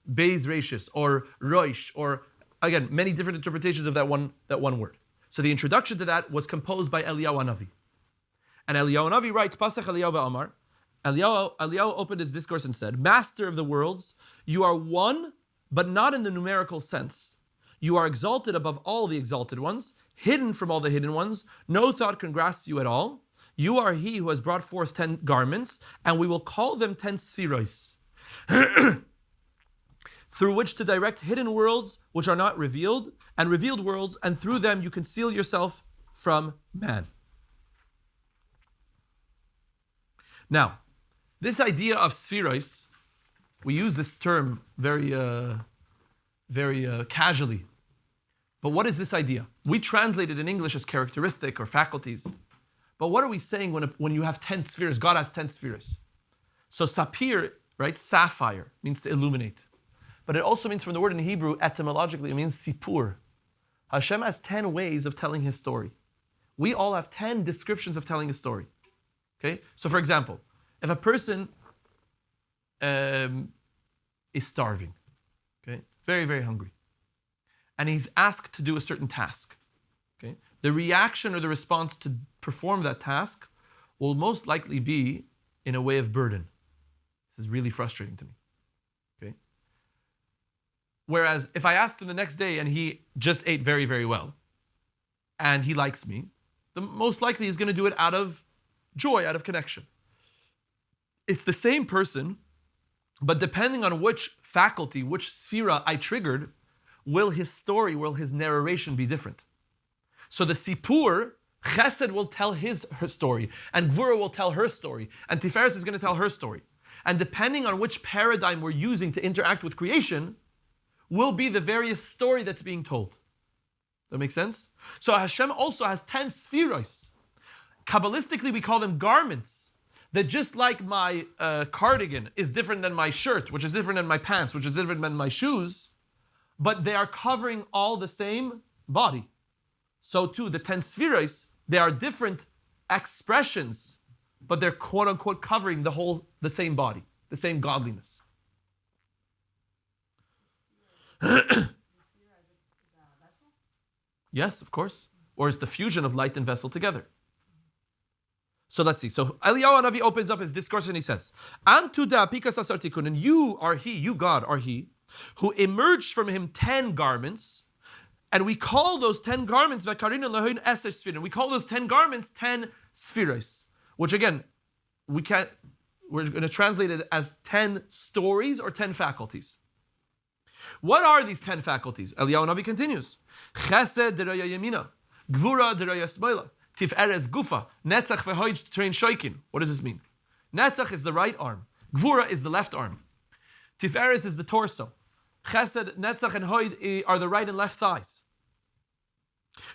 Beis Reshis or Roish, or again many different interpretations of that one word. So the introduction to that was composed by Eliyahu Hanavi, and Eliyahu Hanavi writes Pasach Eliyahu ve'amar. Eliyahu opened his discourse and said, "Master of the worlds, you are one, but not in the numerical sense. You are exalted above all the exalted ones, hidden from all the hidden ones. No thought can grasp you at all. You are he who has brought forth 10 garments, and we will call them 10 spheros." Through which to direct hidden worlds which are not revealed, and revealed worlds, and through them you conceal yourself from man. Now, this idea of spheros, we use this term very casually. But what is this idea? We translate it in English as characteristic or faculties. But what are we saying when you have 10 spheres? God has 10 spheres. So sapir, right, sapphire, means to illuminate. But it also means, from the word in Hebrew, etymologically, it means sipur. Hashem has 10 ways of telling his story. We all have 10 descriptions of telling a story. Okay? So for example, if a person is starving, okay, very, very hungry, and he's asked to do a certain task, okay, the reaction or the response to perform that task will most likely be in a way of burden. This is really frustrating to me. Whereas if I asked him the next day and he just ate very, very well, and he likes me, the most likely he's going to do it out of joy, out of connection. It's the same person, but depending on which faculty, which sphera I triggered, will his story, will his narration be different. So the sipur, Chesed will tell her story, and Gvura will tell her story, and Tiferes is going to tell her story. And depending on which paradigm we're using to interact with creation, will be the various story that's being told. That makes sense? So Hashem also has 10 spheros. Kabbalistically, we call them garments. That just like my cardigan is different than my shirt, which is different than my pants, which is different than my shoes, but they are covering all the same body. So too, the 10 spheros, they are different expressions, but they're quote unquote covering the same body, the same godliness. Yes, of course. Or it's the fusion of light and vessel together. So let's see. So Eliyahu Hanavi opens up his discourse and he says, Antu da'apikas asar tikun, and you are he, you God are he, who emerged from him 10 garments, and we call those 10 garments, we call those 10 garments 10 spheros, which again, we're going to translate it as 10 stories or 10 faculties. What are these 10 faculties? Eliyahu Hanavi continues. Chesed deraya yemina, gvura deraya smoila, tif'eres gufa, netzach v'hoid trein shoikin. What does this mean? Netzach is the right arm. Gvura is the left arm. Tif'eres is the torso. Chesed, netzach, and hoid are the right and left thighs.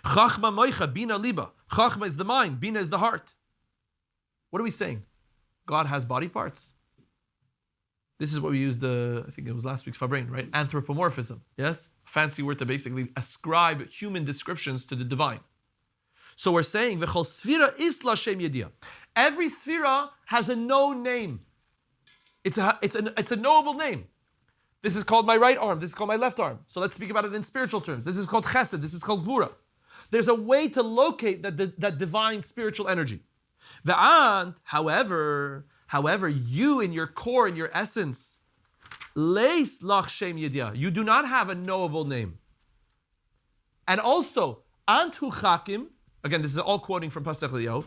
Chachma moicha, bina liba. Chachma is the mind, bina is the heart. What are we saying? God has body parts. This is what we used, I think it was last week's Fabrain, right? Anthropomorphism, yes? Fancy word to basically ascribe human descriptions to the divine. So we're saying, V'chol sfira is l'Hashem yediyah. Every sfira has a known name. It's a knowable name. This is called my right arm. This is called my left arm. So let's speak about it in spiritual terms. This is called chesed. This is called gvura. There's a way to locate that divine spiritual energy. Ve'ant, however, you in your core, in your essence, leis lach shem yediyah. You do not have a knowable name. And also, antu chakim, again, this is all quoting from Pasach Eliyahu.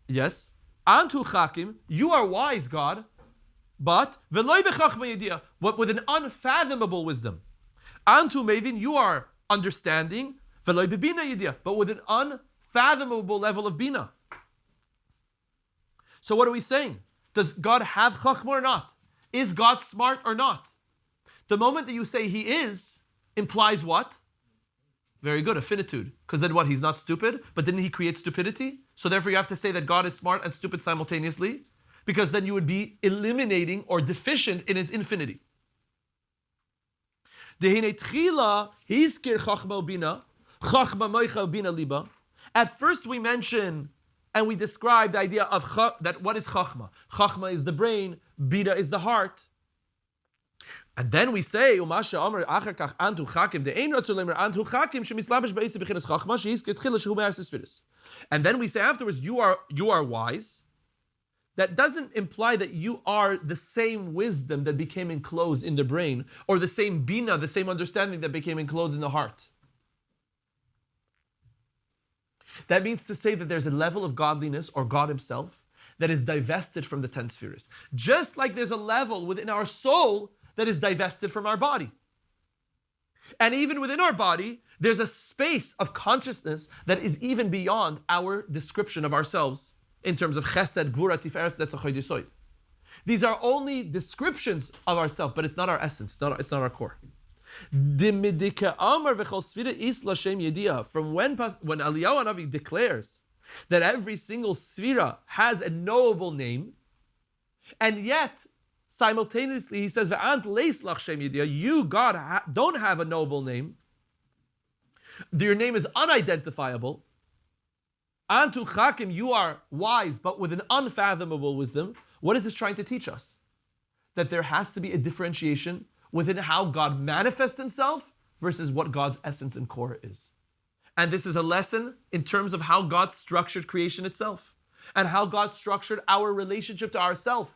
Yes. Antu chakim, you are wise, God, but v'loi b'chachma yediyah, but with an unfathomable wisdom. Antu mevin, you are understanding, v'loi b'bina yediyah, but with an unfathomable level of bina. So what are we saying? Does God have chachma or not? Is God smart or not? The moment that you say he is, implies what? Very good, a finitude. Because then what? He's not stupid, but didn't he create stupidity? So therefore you have to say that God is smart and stupid simultaneously, because then you would be eliminating or deficient in his infinity. At first we mention and we describe the idea of that what is chachma? Chachma is the brain, bina is the heart. And then we say, and then we say afterwards, you are wise. That doesn't imply that you are the same wisdom that became enclosed in the brain, or the same bina, the same understanding that became enclosed in the heart. That means to say that there's a level of godliness, or God himself, that is divested from the 10 spheres. Just like there's a level within our soul that is divested from our body. And even within our body, there's a space of consciousness that is even beyond our description of ourselves in terms of chesed, gvura, tiferes, netzach, hoid, yesod. These are only descriptions of ourselves, but it's not our essence, it's not our core. From when Eliyahu Hanavi declares that every single sfira has a knowable name, and yet simultaneously he says, you, God, don't have a knowable name. Your name is unidentifiable. Antu chakim, you are wise, but with an unfathomable wisdom. What is this trying to teach us? That there has to be a differentiation within how God manifests himself versus what God's essence and core is. And this is a lesson in terms of how God structured creation itself and how God structured our relationship to ourselves.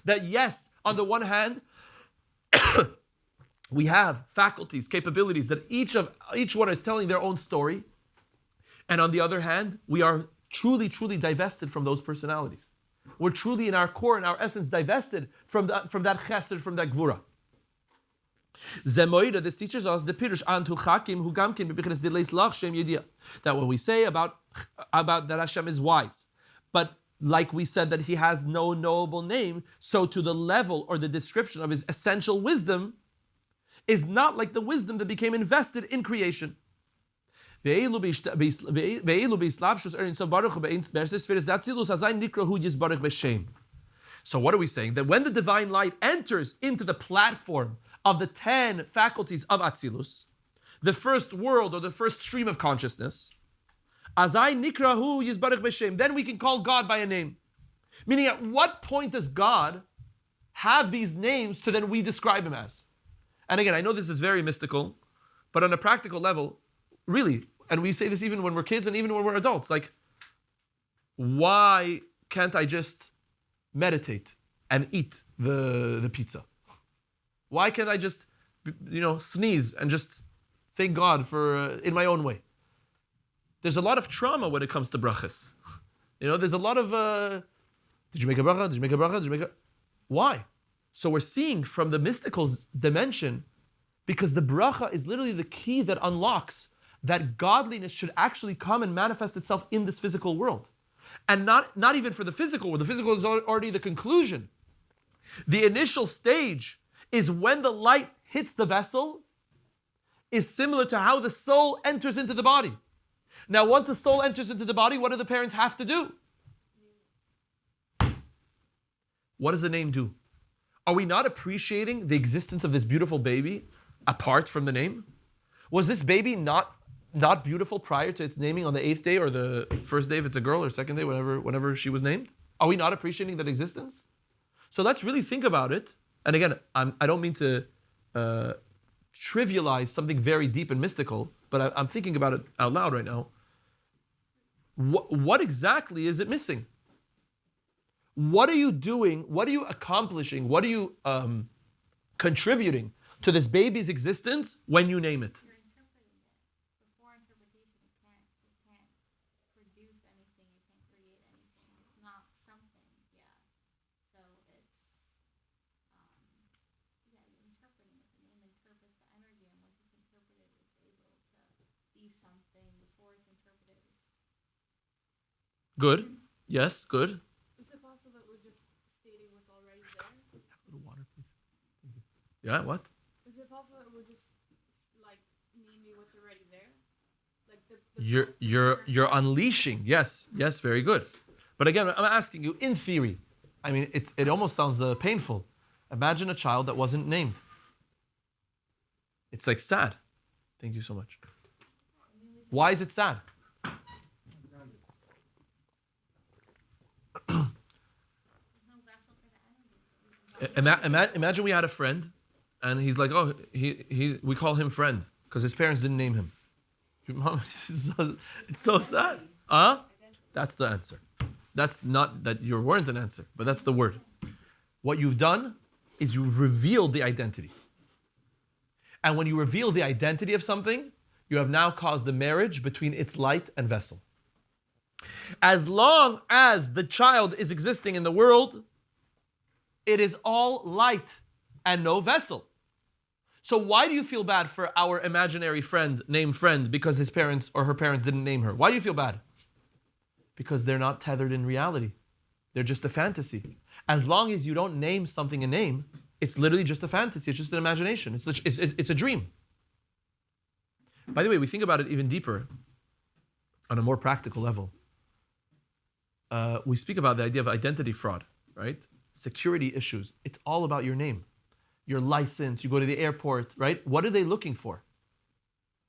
That yes, on the one hand, we have faculties, capabilities that each one is telling their own story. And on the other hand, we are truly, truly divested from those personalities. We're truly in our core, in our essence, divested from that chesed, from that gvura. Zemoida, this teaches us the pirush antu chakim hu gamkin bebichnes dileis lach shem yediyah. That when we say about that Hashem is wise, but like we said that he has no knowable name, so to the level or the description of his essential wisdom is not like the wisdom that became invested in creation. So what are we saying? That when the divine light enters into the platform of the 10 faculties of Atzilus, the first world or the first stream of consciousness, then we can call God by a name. Meaning, at what point does God have these names to then we describe him as? And again, I know this is very mystical, but on a practical level, really, and we say this even when we're kids and even when we're adults, like, why can't I just meditate and eat the pizza? Why can't I just, sneeze and just thank God for in my own way? There's a lot of trauma when it comes to brachas. There's a lot of, did you make a bracha? Did you make a bracha? Did you make a... Why? So we're seeing from the mystical dimension, because the bracha is literally the key that unlocks that godliness should actually come and manifest itself in this physical world. And not even for the physical world. The physical is already the conclusion. The initial stage is when the light hits the vessel, is similar to how the soul enters into the body. Now, once the soul enters into the body, what do the parents have to do? What does the name do? Are we not appreciating the existence of this beautiful baby apart from the name? Was this baby not beautiful prior to its naming on the 8th day or the first day if it's a girl or second day, whenever she was named? Are we not appreciating that existence? So let's really think about it. And again, I don't mean to trivialize something very deep and mystical, but I'm thinking about it out loud right now. What exactly is it missing? What are you doing? What are you accomplishing? What are you contributing to this baby's existence when you name it? You're interpreting it. Before interpretation, you can't produce anything, you can't create anything. It's not something, yeah. So it's, you're interpreting it. The name interprets the energy, and once it's interpreted, it's able to be something before it's interpreted. Good. Yes, good. Is it possible that we're just stating what's already there? A little water, please. Thank you. Yeah, what? Is it possible that we're just naming what's already there? Like the You're unleashing. Yes, very good. But again, I'm asking you, in theory, I mean, it almost sounds painful. Imagine a child that wasn't named. It's like sad. Thank you so much. Why is it sad? Imagine we had a friend, and he's like, oh, we call him friend because his parents didn't name him. It's so sad. That's the answer. That's not that you weren't an answer, but that's the word. What you've done is you've revealed the identity. And when you reveal the identity of something, you have now caused the marriage between its light and vessel. As long as the child is existing in the world, it is all light and no vessel. So why do you feel bad for our imaginary friend named Friend because his parents or her parents didn't name her? Why do you feel bad? Because they're not tethered in reality. They're just a fantasy. As long as you don't name something a name, it's literally just a fantasy. It's just an imagination. It's a dream. By the way, we think about it even deeper on a more practical level. We speak about the idea of identity fraud, right? Security issues. It's all about your name, your license. You go to the airport, right? What are they looking for?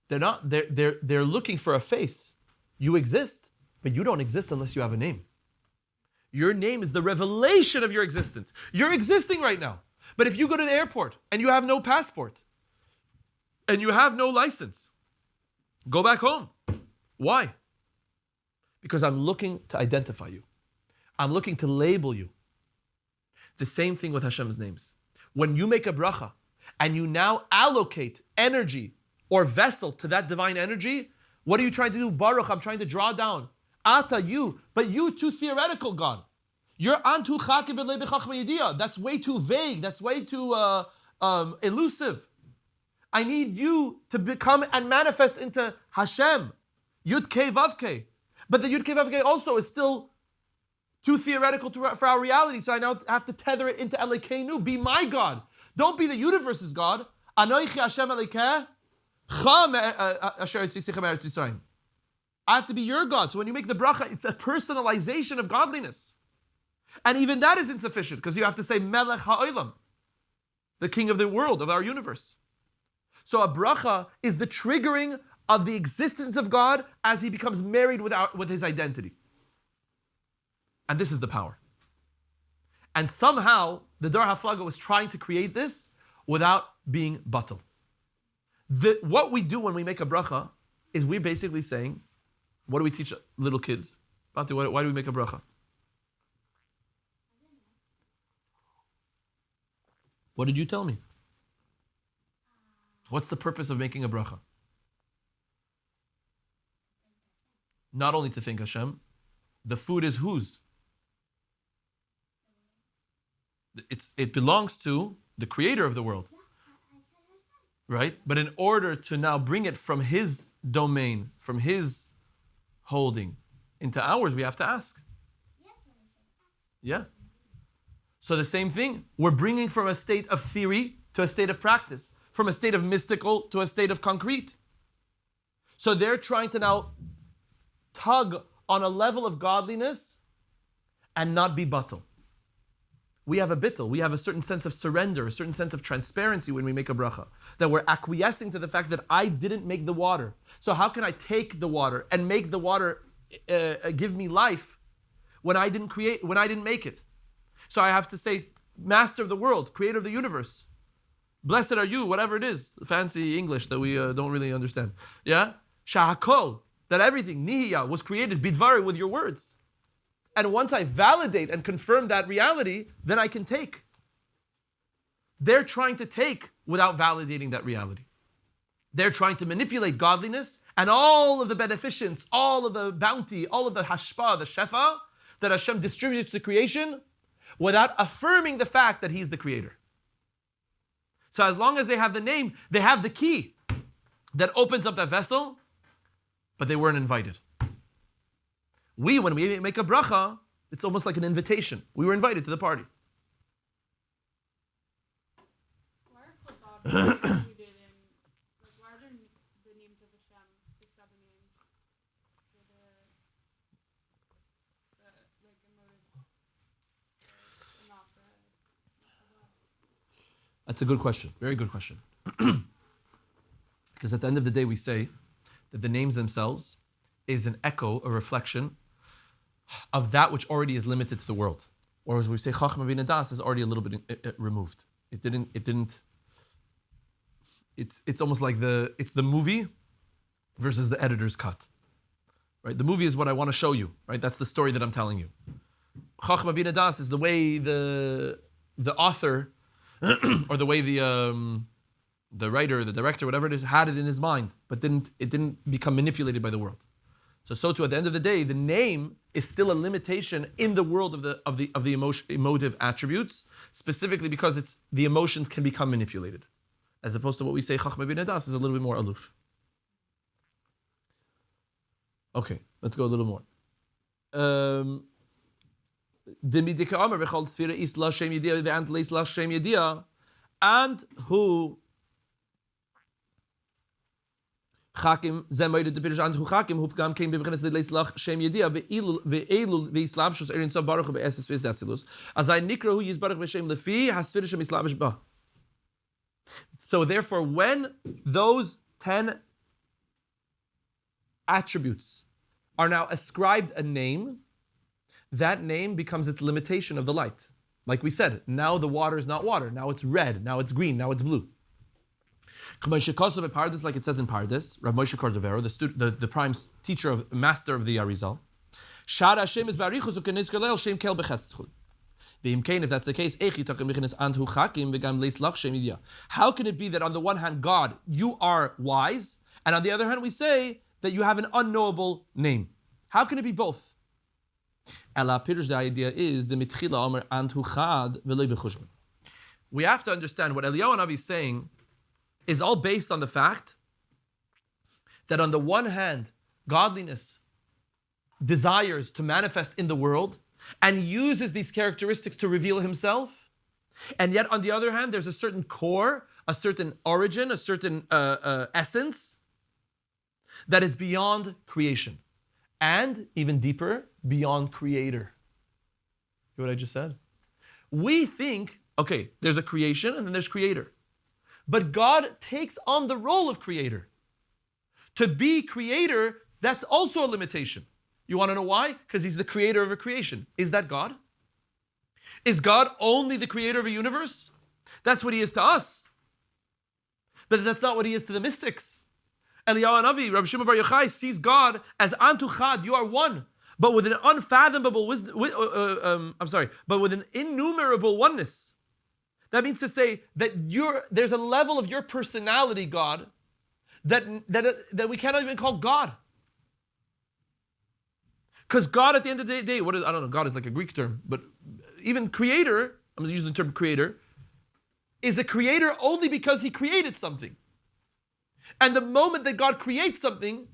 They're looking for a face. You exist, but you don't exist unless you have a name. Your name is the revelation of your existence. You're existing right now. But if you go to the airport and you have no passport and you have no license, go back home. Why? Because I'm looking to identify you. I'm looking to label you. The same thing with Hashem's names. When you make a bracha and you now allocate energy or vessel to that divine energy, what are you trying to do? Baruch, I'm trying to draw down. Ata, you, but you too theoretical, God. You're antu chakiv elei. That's way too vague. That's way too elusive. I need you to become and manifest into Hashem. Yud Kei Vav Kei. But the Yud Kei Vav Kei also is still too theoretical for our reality. So I now have to tether it into Elokeinu. Be my God. Don't be the universe's God. Anoichi Hashem Elokeh, asher hotziseichem me'eretz Yisrael. I have to be your God. So when you make the bracha, it's a personalization of godliness. And even that is insufficient because you have to say Melech HaOlam, the king of the world, of our universe. So a bracha is the triggering of the existence of God as he becomes married with his identity. And this is the power. And somehow the Dar Haflaga was trying to create this without being batal. What we do when we make a bracha is we're basically saying, what do we teach little kids? Why do we make a bracha? What did you tell me? What's the purpose of making a bracha? Not only to thank Hashem, the food is whose? It belongs to the creator of the world. Right? But in order to now bring it from his domain, from his holding, into ours, we have to ask. Yeah. So the same thing, we're bringing from a state of theory to a state of practice, from a state of mystical to a state of concrete. So they're trying to now tug on a level of godliness and not be batal. We have a bittul, we have a certain sense of surrender, a certain sense of transparency when we make a bracha, that we're acquiescing to the fact that I didn't make the water. So how can I take the water and make the water give me life when I didn't make it? So I have to say, Master of the world, Creator of the universe, blessed are you, whatever it is, fancy English that we don't really understand. Yeah? Shahakol, that everything, Nihiyah, was created, bidvari, with your words. And once I validate and confirm that reality, then I can take. They're trying to take without validating that reality. They're trying to manipulate godliness and all of the beneficence, all of the bounty, all of the hashpa, the shefa, that Hashem distributes to creation, without affirming the fact that He's the creator. So as long as they have the name, they have the key that opens up that vessel, but they weren't invited. When we make a bracha, it's almost like an invitation. We were invited to the party. Why are Kol included in, why are the names of Hashem, the 7 names, for That's a good question. Very good question. Because at the end of the day, we say that the names themselves is an echo, a reflection of that which already is limited to the world. Or as we say, Chachma bin Das is already a little bit removed. It's almost like it's the movie versus the editor's cut. Right? The movie is what I want to show you. Right? That's the story that I'm telling you. Chachma bin Das is the way the author or the way the writer, the director, whatever it is, had it in his mind, but it didn't become manipulated by the world. So too, at the end of the day, the name is still a limitation in the world of the emotive attributes, specifically because the emotions can become manipulated, as opposed to what we say Chachma bin Das is a little bit more aloof. Okay, let's go a little more. And who Chakim zemoyde de Pirish and who Chakim who gam came beginnes de leislach shem yedia ve'elul ve'islam shos erin so baruch be'eses vis datzilus as I nikra who yis baruch b'shem lefi hasfir shem islamish ba. So therefore, when those 10 attributes are now ascribed a name, that name becomes its limitation of the light. Like we said, now the water is not water, now it's red, now it's green, now it's blue. Like it says in Parshas, Rav Moshe Cordovero, the prime teacher master of the Arizal, Shad Hashem is barichus u'kenizker leil shem kel bechesed. If that's the case, how can it be that on the one hand, God, you are wise, and on the other hand, we say that you have an unknowable name? How can it be both? Ela Pirush, the idea is the mitchila omer anhu chad v'lei b'chushbon. We have to understand what Eliyahu Hanavi is saying is all based on the fact that on the one hand, godliness desires to manifest in the world, and uses these characteristics to reveal himself. And yet, on the other hand, there's a certain core, a certain origin, a certain essence that is beyond creation. And even deeper, beyond creator. You know what I just said? We think, okay, there's a creation and then there's creator. But God takes on the role of creator. To be creator, that's also a limitation. You want to know why? Because he's the creator of a creation. Is that God? Is God only the creator of a universe? That's what he is to us. But that's not what he is to the mystics. Eliyahu Hanavi, Rabbi Shimon Bar Yochai sees God as Antu Chad, you are one, but with an unfathomable wisdom, but with an innumerable oneness. That means to say that there's a level of your personality, God, that we cannot even call God. Because God, at the end of the day, I don't know, God is like a Greek term, but even creator, I'm using the term creator, is a creator only because he created something. And the moment that God creates something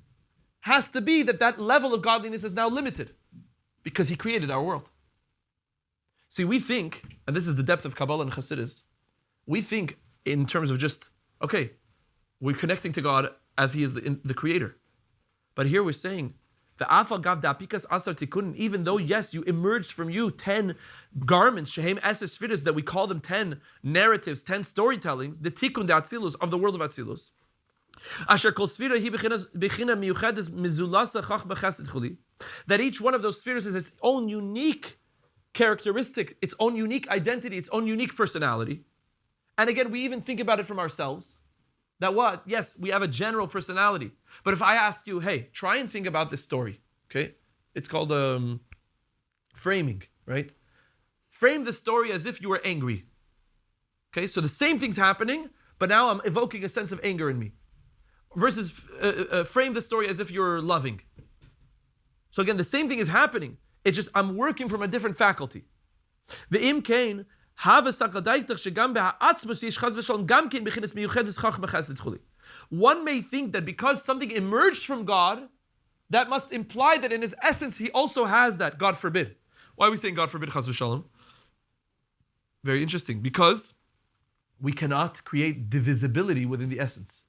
has to be that level of godliness is now limited because he created our world. See, we think, and this is the depth of Kabbalah and Chassidus, we think in terms of just, okay, we're connecting to God as he is the creator. But here we're saying, even though, yes, you emerged from you 10 garments, shehem eses sfiras, that we call them 10 narratives, 10 storytellings, the tikkun de Atzilus, of the world of Atzilus. That each one of those spheres is its own unique characteristic, its own unique identity, its own unique personality. And again, we even think about it from ourselves. That what? Yes, we have a general personality. But if I ask you, hey, try and think about this story, okay? It's called framing, right? Frame the story as if you were angry. Okay, so the same thing's happening, but now I'm evoking a sense of anger in me. Versus frame the story as if you're loving. So again, the same thing is happening. It's just I'm working from a different faculty. The imkain one may think that because something emerged from God, that must imply that in his essence he also has that. God forbid. Why are we saying God forbid, chas v'shalom? Very interesting. Because we cannot create divisibility within the essence.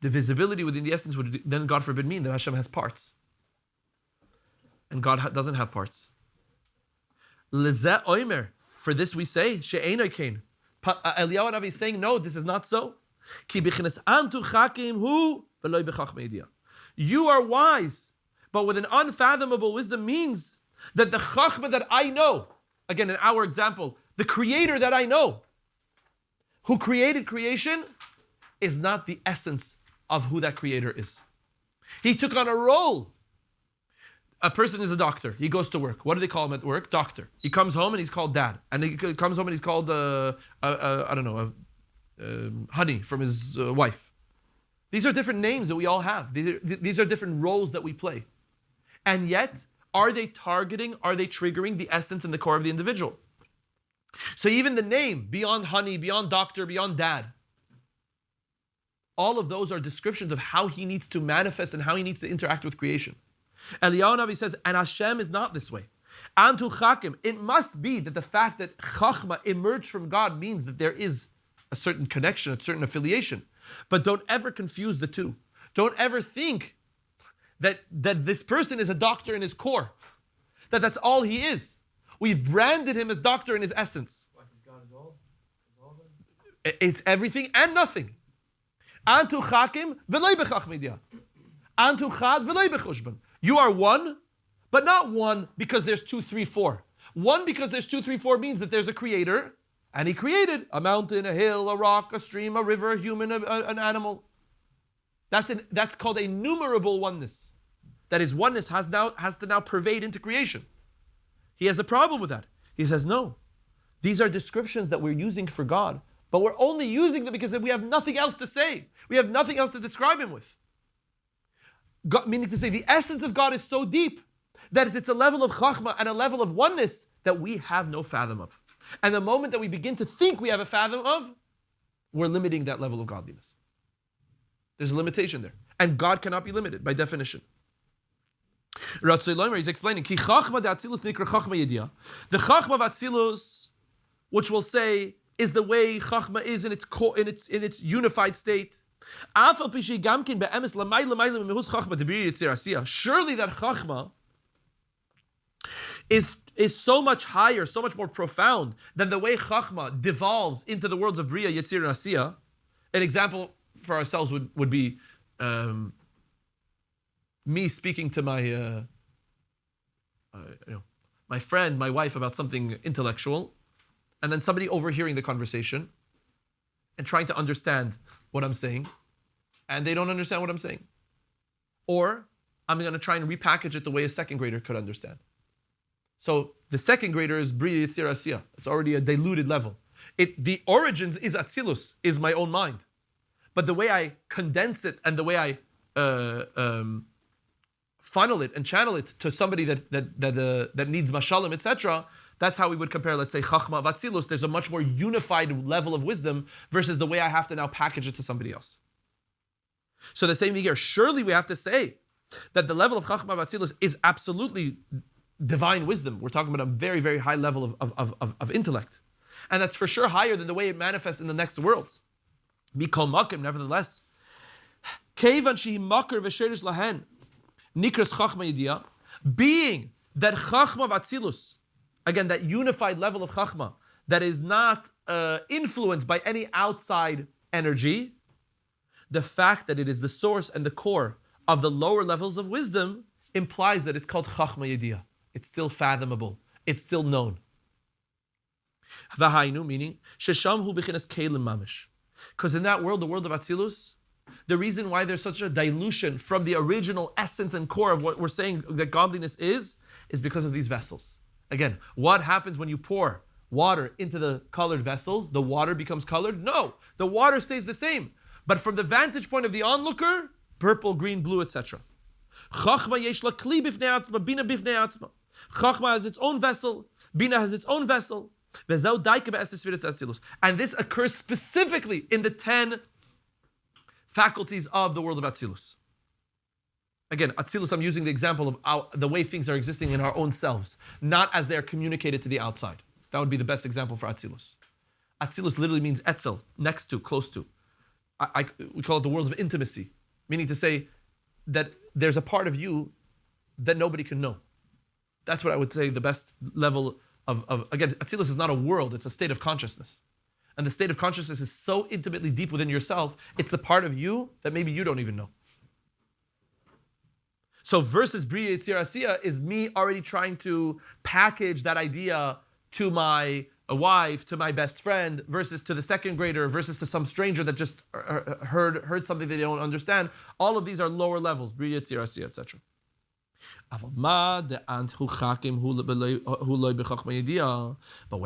Divisibility within the essence would then, God forbid, mean that Hashem has parts. And God doesn't have parts. Lezeh oimer. For this we say, she'enoi kain. Eliyahu Hanavi is saying, no, this is not so. Ki b'chinas antu chakim hu v'loi b'chachma idiyah. You are wise, but with an unfathomable wisdom means that the chachma that I know, again in our example, the creator that I know, who created creation, is not the essence of who that creator is. He took on a role. A person is a doctor. He goes to work. What do they call him at work? Doctor. He comes home and he's called dad. And he comes home and he's called, honey from his wife. These are different names that we all have. These are different roles that we play. And yet, are they targeting, are they triggering the essence and the core of the individual? So even the name, beyond honey, beyond doctor, beyond dad, all of those are descriptions of how he needs to manifest and how he needs to interact with creation. Eliyahu Hanavi says, and Hashem is not this way. Antu chakim. It must be that the fact that chachma emerged from God means that there is a certain connection, a certain affiliation. But don't ever confuse the two. Don't ever think that this person is a doctor in his core. That's all he is. We've branded him as doctor in his essence. Like he's got it all? It's everything and nothing. Antu chakim v'lei b'chachma. Antu chad v'lei b'chushban. You are one, but not one because there's 2, 3, 4. One because there's 2, 3, 4 means that there's a creator, and he created a mountain, a hill, a rock, a stream, a river, a human, an animal. That's called a numerable oneness. That his oneness has to now pervade into creation. He has a problem with that. He says, no, these are descriptions that we're using for God, but we're only using them because we have nothing else to say. We have nothing else to describe him with. God, meaning to say, the essence of God is so deep that it's a level of chachma and a level of oneness that we have no fathom of. And the moment that we begin to think we have a fathom of, we're limiting that level of godliness. There's a limitation there. And God cannot be limited by definition. Ratzoi Loimer, he's explaining, Ki chachma de Atzilus nikra chachma yediyah. The chachma of Atzilus, which we'll say is the way chachma is in its its unified state. Surely that chachma is so much higher, so much more profound than the way chachma devolves into the worlds of Bria, Yetzir, and Asiya. An example for ourselves would be me speaking to my friend, my wife, about something intellectual, and then somebody overhearing the conversation and trying to understand what I'm saying, and they don't understand what I'm saying. Or I'm going to try and repackage it the way a second grader could understand. So the second grader is Bria Yitzir Asiya. It's already a diluted level. The origins is Atzilus, is my own mind. But the way I condense it and the way I funnel it and channel it to somebody that needs mashalim, etc., that's how we would compare, let's say, Chachma of Atzilus. There's a much more unified level of wisdom versus the way I have to now package it to somebody else. So the same thing here. Surely we have to say that the level of Chachma of Atzilus is absolutely divine wisdom. We're talking about a very, very high level of intellect. And that's for sure higher than the way it manifests in the next worlds. Mikol Makim, nevertheless. Kevan shehi makar v'sherish lahen, nikras Chachma yediyah, being that Chachma of Atzilus, again, that unified level of Chachma, that is not influenced by any outside energy, the fact that it is the source and the core of the lower levels of wisdom implies that it's called Chachma Yediyah. It's still fathomable. It's still known. V'hainu, meaning, Shesham hu b'chinas kelim mamish. Because in that world, the world of Atzilus, the reason why there's such a dilution from the original essence and core of what we're saying that godliness is because of these vessels. Again, what happens when you pour water into the colored vessels? The water becomes colored? No, the water stays the same. But from the vantage point of the onlooker, purple, green, blue, etc. Chachma yesh la kli bifnei atzma, bina bifnei atzma. Chachma has its own vessel, bina has its own vessel. And this occurs specifically in the 10 faculties of the world of Atzilus. Again, Atzilus, I'm using the example of the way things are existing in our own selves, not as they are communicated to the outside. That would be the best example for Atzilus. Atzilus literally means etzel, next to, close to. We call it the world of intimacy, meaning to say that there's a part of you that nobody can know. That's what I would say the best level of again, Atzilus is not a world, it's a state of consciousness. And the state of consciousness is so intimately deep within yourself, it's the part of you that maybe you don't even know. So versus Bria Yitzir Asiya is me already trying to package that idea to my wife, to my best friend, versus to the second grader, versus to some stranger that just heard something they don't understand. All of these are lower levels, Bria Yitzir Asiya, etc. But when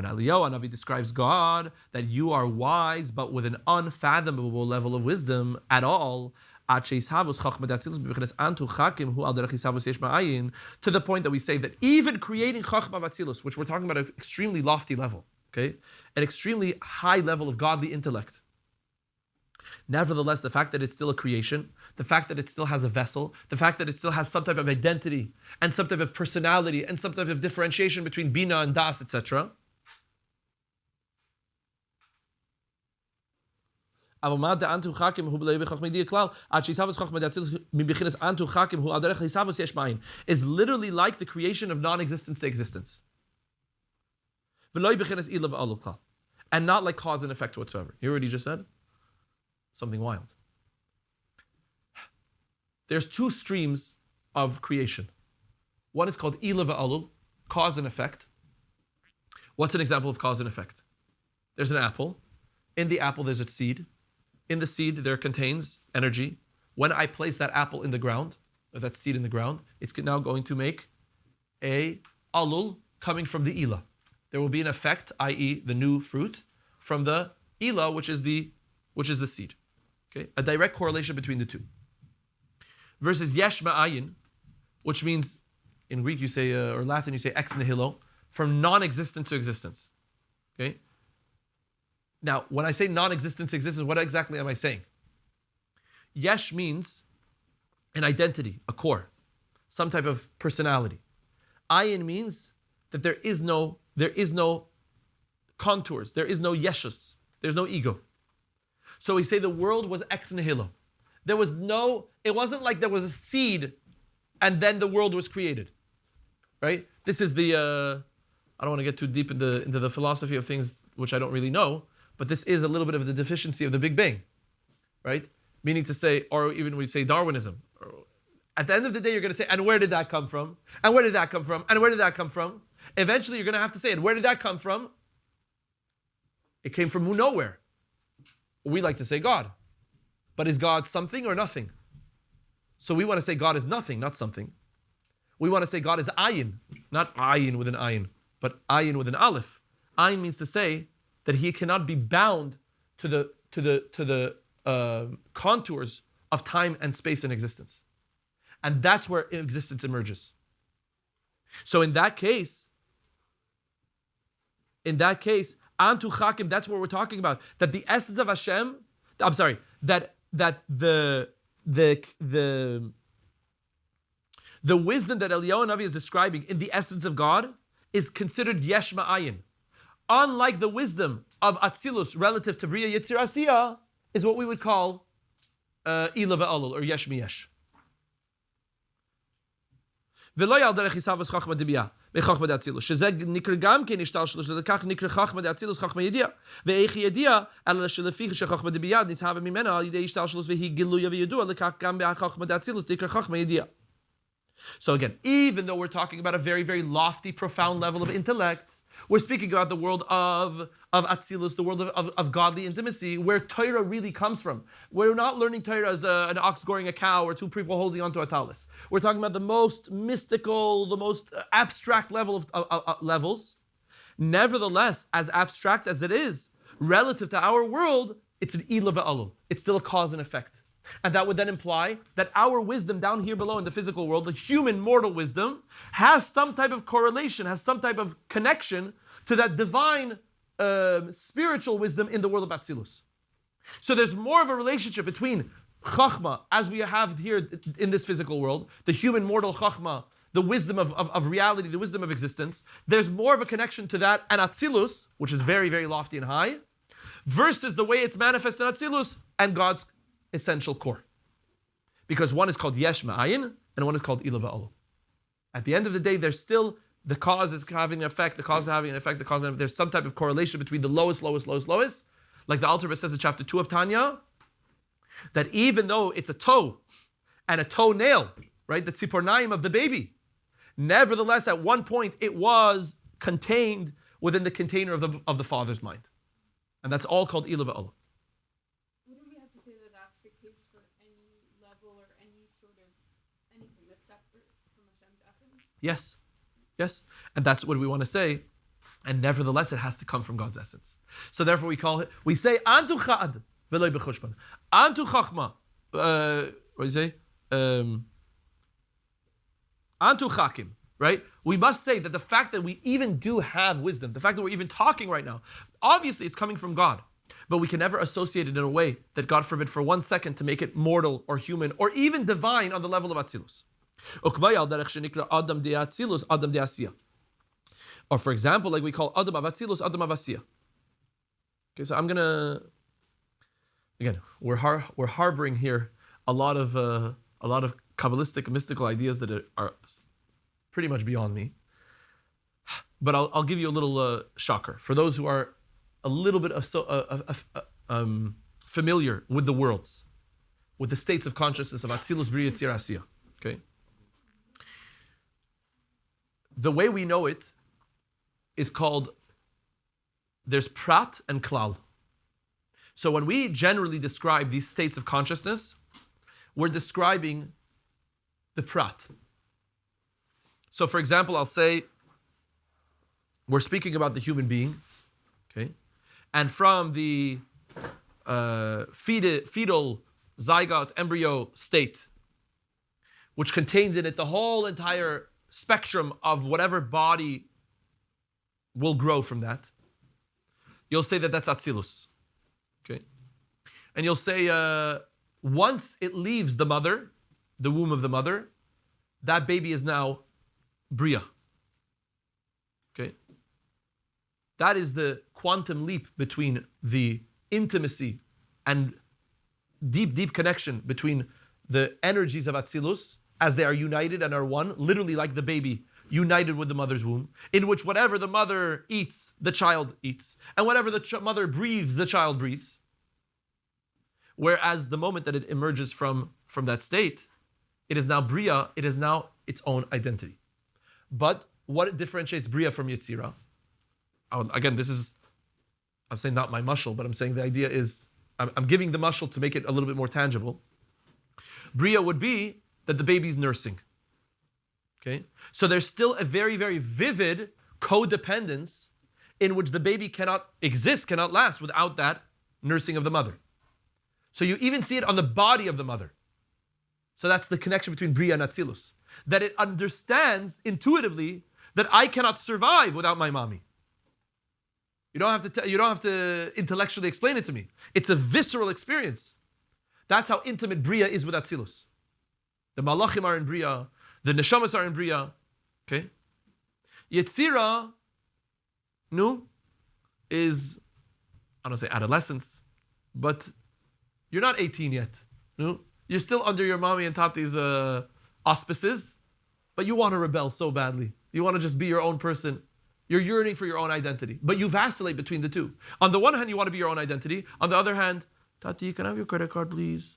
Eliyahu Hanavi describes God, that you are wise, but with an unfathomable level of wisdom at all, to the point that we say that even creating Chachma Vatzilus, which we're talking about an extremely lofty level, okay, an extremely high level of godly intellect, nevertheless, the fact that it's still a creation, the fact that it still has a vessel, the fact that it still has some type of identity and some type of personality and some type of differentiation between Bina and Das, etc. But when is literally like the creation of non-existence to existence. And not like cause and effect whatsoever. You hear what he just said? Something wild. There's two streams of creation. One is called Ila va'alul, cause and effect. What's an example of cause and effect? There's an apple. In the apple, there's a seed. In the seed, there contains energy. When I place that apple in the ground, or that seed in the ground, it's now going to make a alul coming from the Ila. There will be an effect, i.e. the new fruit, from the Ila, which is the seed. Okay, a direct correlation between the two. Versus yesh ma'ayin, which means, in Greek you say, or Latin you say ex nihilo, from non-existence to existence. Okay. Now, when I say non-existence to existence, what exactly am I saying? Yesh means an identity, a core, some type of personality. Ayin means that there is no contours, there is no yeshus, there's no ego. So we say the world was ex nihilo. There was no, it wasn't like there was a seed and then the world was created, right? This is the, I don't want to get too deep into the philosophy of things which I don't really know, but this is a little bit of the deficiency of the Big Bang, right? Meaning to say, or even we say Darwinism. At the end of the day, you're going to say, and where did that come from? And where did that come from? And where did that come from? Eventually, you're going to have to say, and where did that come from? It came from nowhere. We like to say God. But is God something or nothing? So we want to say God is nothing, not something. We want to say God is ayin, not ayin with an ayin, but ayin with an aleph. Ayin means to say that he cannot be bound to the contours of time and space and existence. And that's where existence emerges. So in that case, Antu Chakim, that's what we're talking about. That the essence of Hashem, that the wisdom that Eliyahu Navi is describing in the essence of God is considered yesh ma'ayin. Unlike the wisdom of Atzilus relative to Bria Yitzir Asiyah, is what we would call Ila ve'alul, or yesh miyesh. ולא יעל דרך עיסאוויס חכמה דבייה וחכמה דאצילוס שזה נקרא גם כן השתלשלות שלכך נקרא חכמה דאצילוס חכמה ידיעה ואיך ידיעה אלא שלפי שחכמה דבייה נסהבה ממנה על ידי השתלשלות והיא גילוי וידוע לכך גם בחכמה דאצילוס נקרא חכמה ידיעה. So again, even though we're talking about a very, very lofty, profound level of intellect, we're speaking about the world of Atzilus, the world of godly intimacy, where Torah really comes from. We're not learning Torah as an ox goring a cow or two people holding onto a talis. We're talking about the most mystical, the most abstract level of levels. Nevertheless, as abstract as it is, relative to our world, it's an ila ve'alul. It's still a cause and effect. And that would then imply that our wisdom down here below in the physical world, the human mortal wisdom, has some type of correlation, has some type of connection to that divine spiritual wisdom in the world of Atzilus. So there's more of a relationship between Chachma, as we have here in this physical world, the human mortal Chachma, the wisdom of reality, the wisdom of existence. There's more of a connection to that and Atzilus, which is very, very lofty and high, versus the way it's manifested in Atzilus and God's essential core. Because one is called yesh ma'ayin and one is called ila ve'alul. At the end of the day, there's still the cause is having an effect, the cause is having an effect, the cause is there's some type of correlation between the lowest. Like the Alter Rebbe says in chapter 2 of Tanya, that even though it's a toe and a toenail, right, the tzipornaim of the baby, nevertheless at one point it was contained within the container of the father's mind. And that's all called ila ve'alul. Yes. And that's what we want to say. And nevertheless, it has to come from God's essence. So therefore we say, Antu cha'ad, v'loi b'chushban. Antu chachma, what do you say? Antu chakim, right? We must say that the fact that we even do have wisdom, the fact that we're even talking right now, obviously it's coming from God. But we can never associate it in a way that, God forbid, for 1 second to make it mortal or human or even divine on the level of Atzilus. Or for example, like we call Adam of Atzilus, Adam of Asiyah. Okay, so I'm gonna again, we're harboring here a lot of Kabbalistic mystical ideas that are pretty much beyond me. But I'll give you a little shocker for those who are a little bit familiar with the worlds, with the states of consciousness of Atzilus, Bria, Yitzir, Asiyah. Okay. The way we know it is called, there's prat and klal. So when we generally describe these states of consciousness, we're describing the prat. So for example, I'll say, we're speaking about the human being, okay? And from the fetal zygote embryo state, which contains in it the whole entire spectrum of whatever body will grow from that, you'll say that that's Atzilus. Okay? And you'll say, once it leaves the mother, the womb of the mother, that baby is now Bria. Okay? That is the quantum leap between the intimacy and deep, deep connection between the energies of Atzilus as they are united and are one, literally like the baby united with the mother's womb, in which whatever the mother eats, the child eats, and whatever the mother breathes, the child breathes. Whereas the moment that it emerges from that state, it is now Bria, it is now its own identity. But what differentiates Bria from Yetzirah? Again, I'm saying not my mashal, but I'm saying the idea is, I'm giving the mashal to make it a little bit more tangible. Bria would be that the baby's nursing. Okay? So there's still a very, very vivid codependence in which the baby cannot exist, cannot last without that nursing of the mother. So you even see it on the body of the mother. So that's the connection between Bria and Atzilus. That it understands intuitively that I cannot survive without my mommy. You don't have to intellectually explain it to me. It's a visceral experience. That's how intimate Bria is with Atzilus. The Malachim are in Bria, the Neshamas are in Bria. Okay? Yetzirah, is, I don't say adolescence, but you're not 18 yet. No? You're still under your mommy and tati's auspices, but you want to rebel so badly. You want to just be your own person. You're yearning for your own identity, but you vacillate between the two. On the one hand, you want to be your own identity. On the other hand, Tati, can I have your credit card, please?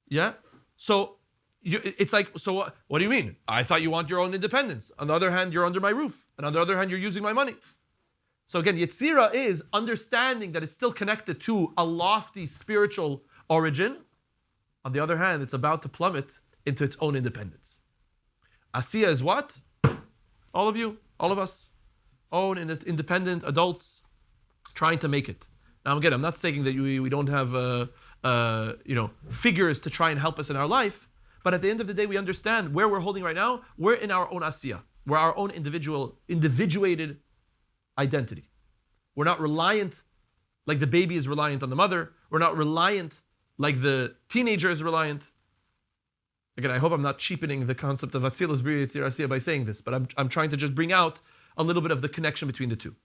Yeah? So, it's like, so what do you mean? I thought you want your own independence. On the other hand, you're under my roof. And on the other hand, you're using my money. So again, Yetzirah is understanding that it's still connected to a lofty spiritual origin. On the other hand, it's about to plummet into its own independence. Asiya is what? All of you, all of us, own independent adults trying to make it. Now again, I'm not saying that we don't have figures to try and help us in our life, but at the end of the day, we understand where we're holding right now. We're in our own Asiya. We're our own individuated identity. We're not reliant like the baby is reliant on the mother. We're not reliant like the teenager is reliant. Again, I hope I'm not cheapening the concept of Atzilus, Bria, Yetzirah, Asiya by saying this, but I'm trying to just bring out a little bit of the connection between the two.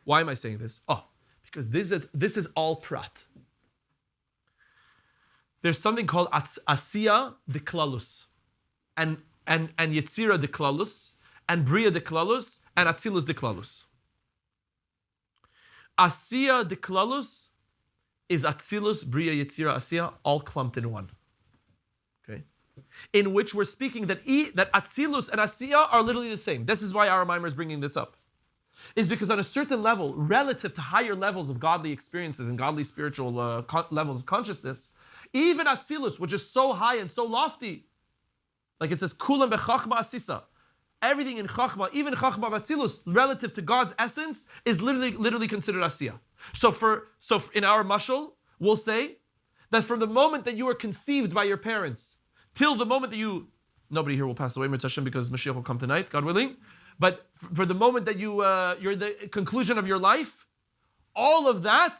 Why am I saying this? Because this is all prat. There's something called Asiya de Klalus, and Yetzirah de Klalus, and Bria de Klalus, and Atzilus de Klalus. Asiya de Klalus is Atzilus, Bria, Yetzirah, Asiya, all clumped in one. Okay? In which we're speaking that Atzilus and Asiya are literally the same. This is why our Vayomer is bringing this up. Is because on a certain level, relative to higher levels of godly experiences and godly spiritual levels of consciousness, even Atzilus, which is so high and so lofty, like it says, Kulam bechachma asisa, everything in chachma, even chachma v'atzilus, relative to God's essence, is literally considered Asiya. So in our mashal, we'll say that from the moment that you were conceived by your parents till the moment that nobody here will pass away, Mitzvah Hashem, because Mashiach will come tonight, God willing. But for the moment that you're the conclusion of your life, all of that,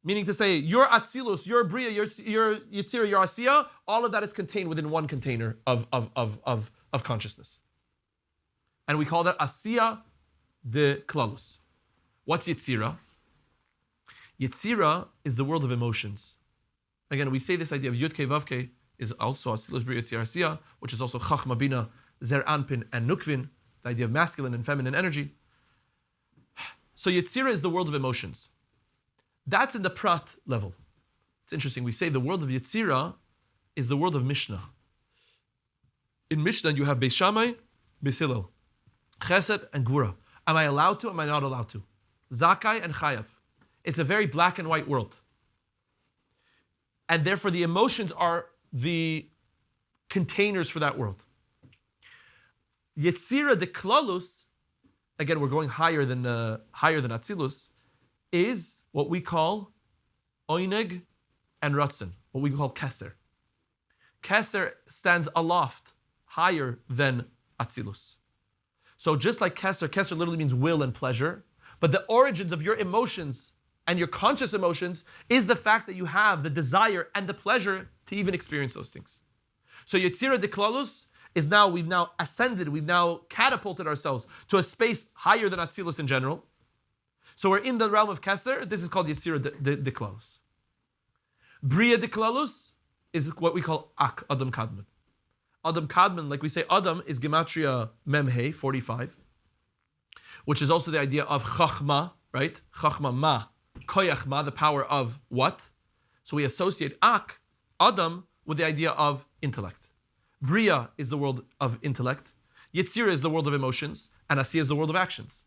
meaning to say your Atzilus, your Bria, your Yetzirah, your Asiya, all of that is contained within one container of consciousness. And we call that Asiya de Klalus. What's Yetzirah? Yetzirah is the world of emotions. Again, we say this idea of Yud Kei Vav Kei is also Atzilus, Bria, Yetzirah, Asiya, which is also Chachma, Bina, Zer Anpin, and Nukvin, the idea of masculine and feminine energy. So Yetzirah is the world of emotions. That's in the prat level. It's interesting. We say the world of Yetzirah is the world of Mishnah. In Mishnah, you have Beis Shammai, Beis Hillel, Chesed and Gvura. Am I allowed to? Am I not allowed to? Zakai and Chayav. It's a very black and white world. And therefore, the emotions are the containers for that world. Yetzirah de Klalus, again, we're going higher than Atzilus, is what we call Oineg and Ratzon, what we call Keser. Keser stands aloft, higher than Atzilus. So just like Keser literally means will and pleasure, but the origins of your emotions and your conscious emotions is the fact that you have the desire and the pleasure to even experience those things. So Yetzira de Klalus is now, we've now ascended, we've now catapulted ourselves to a space higher than Atzilus in general. So we're in the realm of Keser. This is called Yetzira de Klalus. Bria de Klalus is what we call Ak, Adam Kadman. Adam Kadman, like we say, Adam is Gematria Memhe, 45, which is also the idea of Chachma, right? Chachma Ma, Koyach Ma, the power of what? So we associate Ak, Adam, with the idea of intellect. Bria is the world of intellect. Yetzira is the world of emotions. And Asiya is the world of actions.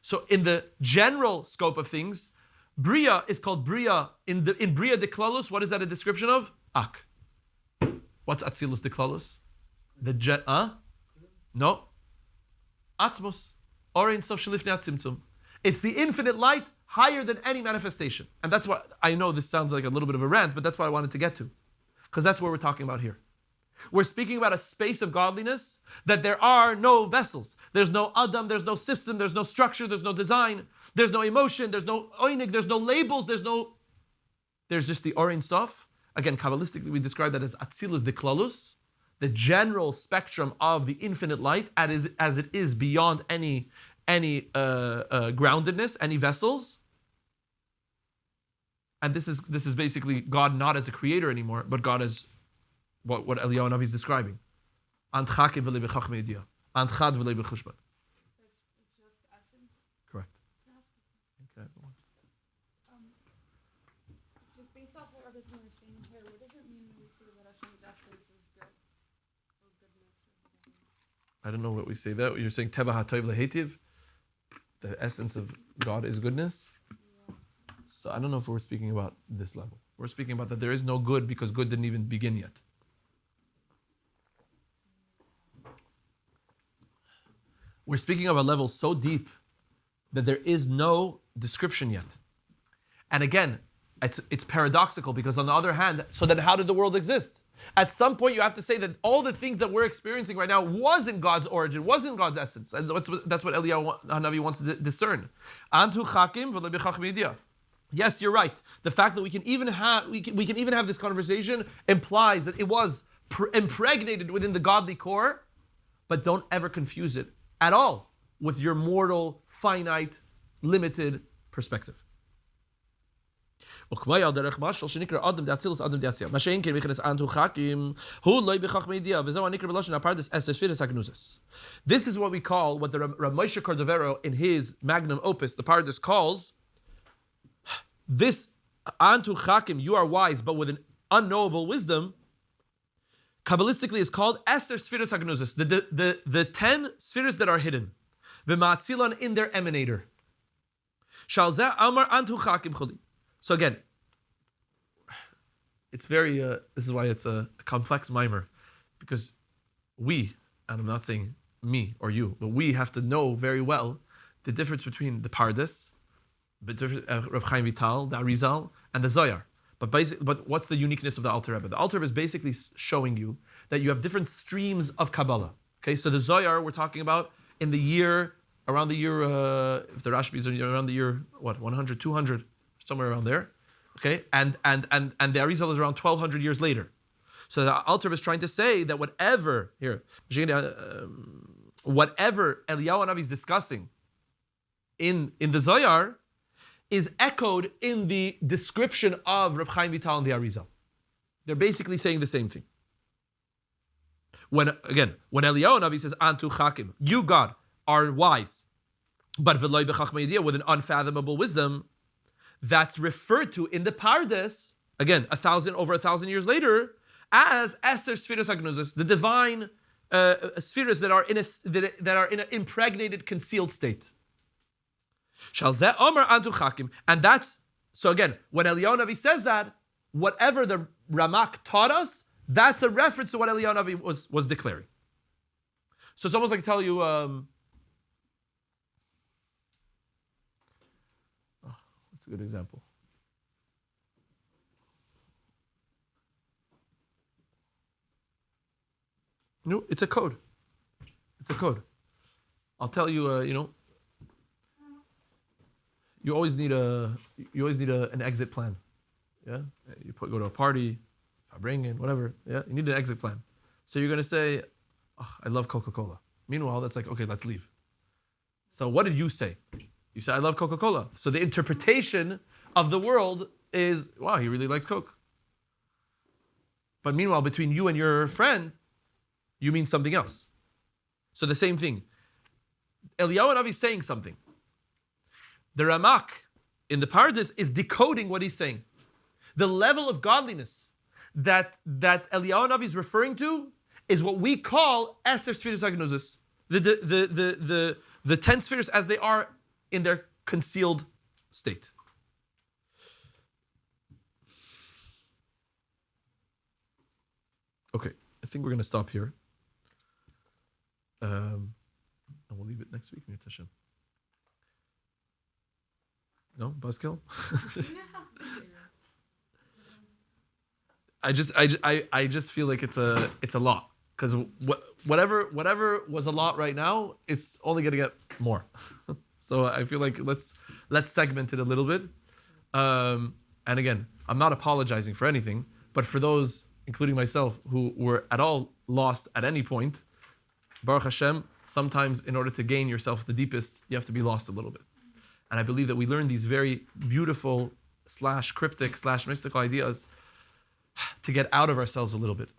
So in the general scope of things, Bria is called Bria. In Bria de Klalus, what is that a description of? Ak. What's Atzilus de Klalus? No. Atmos. Orein Sof Shalifnei Atzimtzum. It's the infinite light higher than any manifestation. And that's what, I know this sounds like a little bit of a rant, but that's what I wanted to get to. Because that's what we're talking about here. We're speaking about a space of godliness that there are no vessels. There's no Adam, there's no system, there's no structure, there's no design, there's no emotion, there's no oinig, there's no labels, there's just the Orein Sof. Again, Kabbalistically, we describe that as Atzilus de Klalus, the general spectrum of the infinite light as it is beyond any groundedness, any vessels. And this is basically God not as a creator anymore, but God as what Eliyahu Navi is describing. It's just essence. Correct. Okay. Just based off what everything we're saying here, what does it mean when we say that Hashem's essence is good or goodness? I don't know what we say there. You're saying Teva HaTov LeHetiv? The essence of God is goodness? Yeah. So I don't know if we're speaking about this level. We're speaking about that there is no good because good didn't even begin yet. We're speaking of a level so deep that there is no description yet. And again, it's paradoxical because on the other hand, so then how did the world exist? At some point you have to say that all the things that we're experiencing right now wasn't God's origin, wasn't God's essence. And that's what Eliyahu Hanavi wants to discern. Antu chakim v'lo b'chachmei idiyah. Yes, you're right. The fact that we can even have this conversation implies that it was impregnated within the godly core, but don't ever confuse it at all with your mortal, finite, limited perspective. This is what we call, what the Rav Moshe Cordovero in his magnum opus, the Parshas, calls this Antu Chakim, you are wise, but with an unknowable wisdom, Kabbalistically is called Eser Sfiras Hagnuzas, the 10 spheres that are hidden. V'ma'atzilan in their emanator. Shalzeh Amar Antu Chakim Choli. So again, it's very, this is why it's a complex mimer, because we, and I'm not saying me or you, but we have to know very well the difference between the Pardes, Reb Chaim Vital, the Arizal, and the Zoyar. But what's the uniqueness of the Alter Rebbe? The Alter Rebbe is basically showing you that you have different streams of Kabbalah. Okay, so the Zoyar we're talking about in the year, around the year, if the Rashbis are around the year, 100, 200, somewhere around there. Okay, and the Arizal is around 1200 years later. So the Alter Rebbe is trying to say that whatever Eliyahu Hanavi is discussing in the Zoyar is echoed in the description of Reb Chaim Vital and the Arizal. They're basically saying the same thing. When Eliyahu Hanavi says, Antu Chakim, you God are wise, but v'loi b'chachmei idiyah, with an unfathomable wisdom, that's referred to in the Pardes, again, over 1,000 years later, as Eser Sfiras Hagnuzas, the divine spheres that are in an impregnated, concealed state. Shalzeh Omer Antu Chakim. And that's, so again, when Eliyahu Hanavi says that, whatever the Ramak taught us, that's a reference to what Eliyahu Hanavi was declaring. So it's almost like tell you, what's a good example? No, it's a code. It's a code. I'll tell you, you always need an exit plan. Yeah, you go to a party, Fabringen, whatever. Yeah, you need an exit plan. So you're going to say, oh, I love Coca-Cola. Meanwhile, that's like, okay, let's leave. So what did you say? You said, I love Coca-Cola. So the interpretation of the world is, wow, he really likes Coke. But meanwhile, between you and your friend, you mean something else. So the same thing. Eliyahu Navi is saying something. The Ramak in the Parshas is decoding what he's saying. The level of godliness that Eliyahu Navi is referring to is what we call Eser Sfiras Hagnuzos. The 10 spheres as they are in their concealed state. Okay, I think we're going to stop here. And we'll leave it next week, Mir Hashem. No, buzzkill. I just feel like it's a lot, because whatever was a lot right now, it's only going to get more. So I feel like let's segment it a little bit. And again, I'm not apologizing for anything, but for those, including myself, who were at all lost at any point, Baruch Hashem, sometimes in order to gain yourself the deepest, you have to be lost a little bit. And I believe that we learn these very beautiful / cryptic / mystical ideas to get out of ourselves a little bit.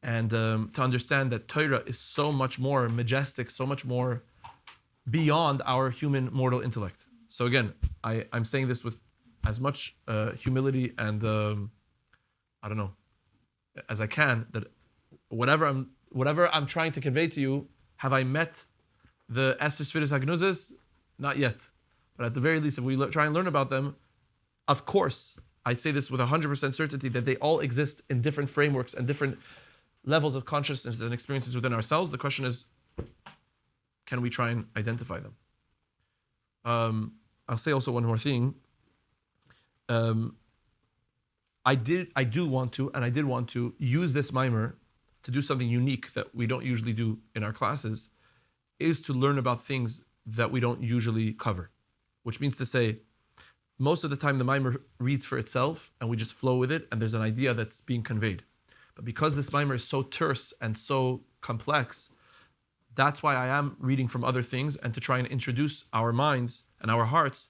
And to understand that Torah is so much more majestic, so much more beyond our human mortal intellect. So again, I'm saying this with as much humility and I don't know, as I can, that whatever I'm trying to convey to you, have I met the Eser Sfiras Hagnuzos? Not yet. But at the very least, if we try and learn about them, of course, I say this with 100% certainty that they all exist in different frameworks and different levels of consciousness and experiences within ourselves. The question is, can we try and identify them? I'll say also one more thing. I did want to use this mimer to do something unique that we don't usually do in our classes, is to learn about things that we don't usually cover. Which means to say, most of the time the mimer reads for itself and we just flow with it and there's an idea that's being conveyed. But because this mimer is so terse and so complex, that's why I am reading from other things and to try and introduce our minds and our hearts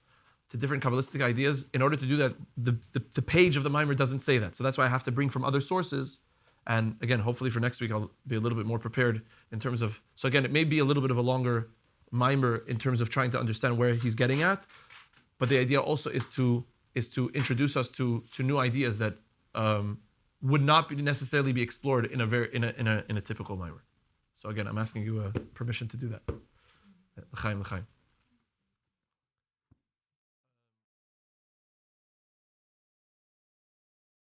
to different Kabbalistic ideas. In order to do that, the page of the mimer doesn't say that. So that's why I have to bring from other sources. And again, hopefully for next week, I'll be a little bit more prepared in terms of, so again, it may be a little bit of a longer mimer in terms of trying to understand where he's getting at. But the idea also is to introduce us to new ideas that would not necessarily be explored in a typical mimer. So again, I'm asking you permission to do that. L'chaim, l'chaim.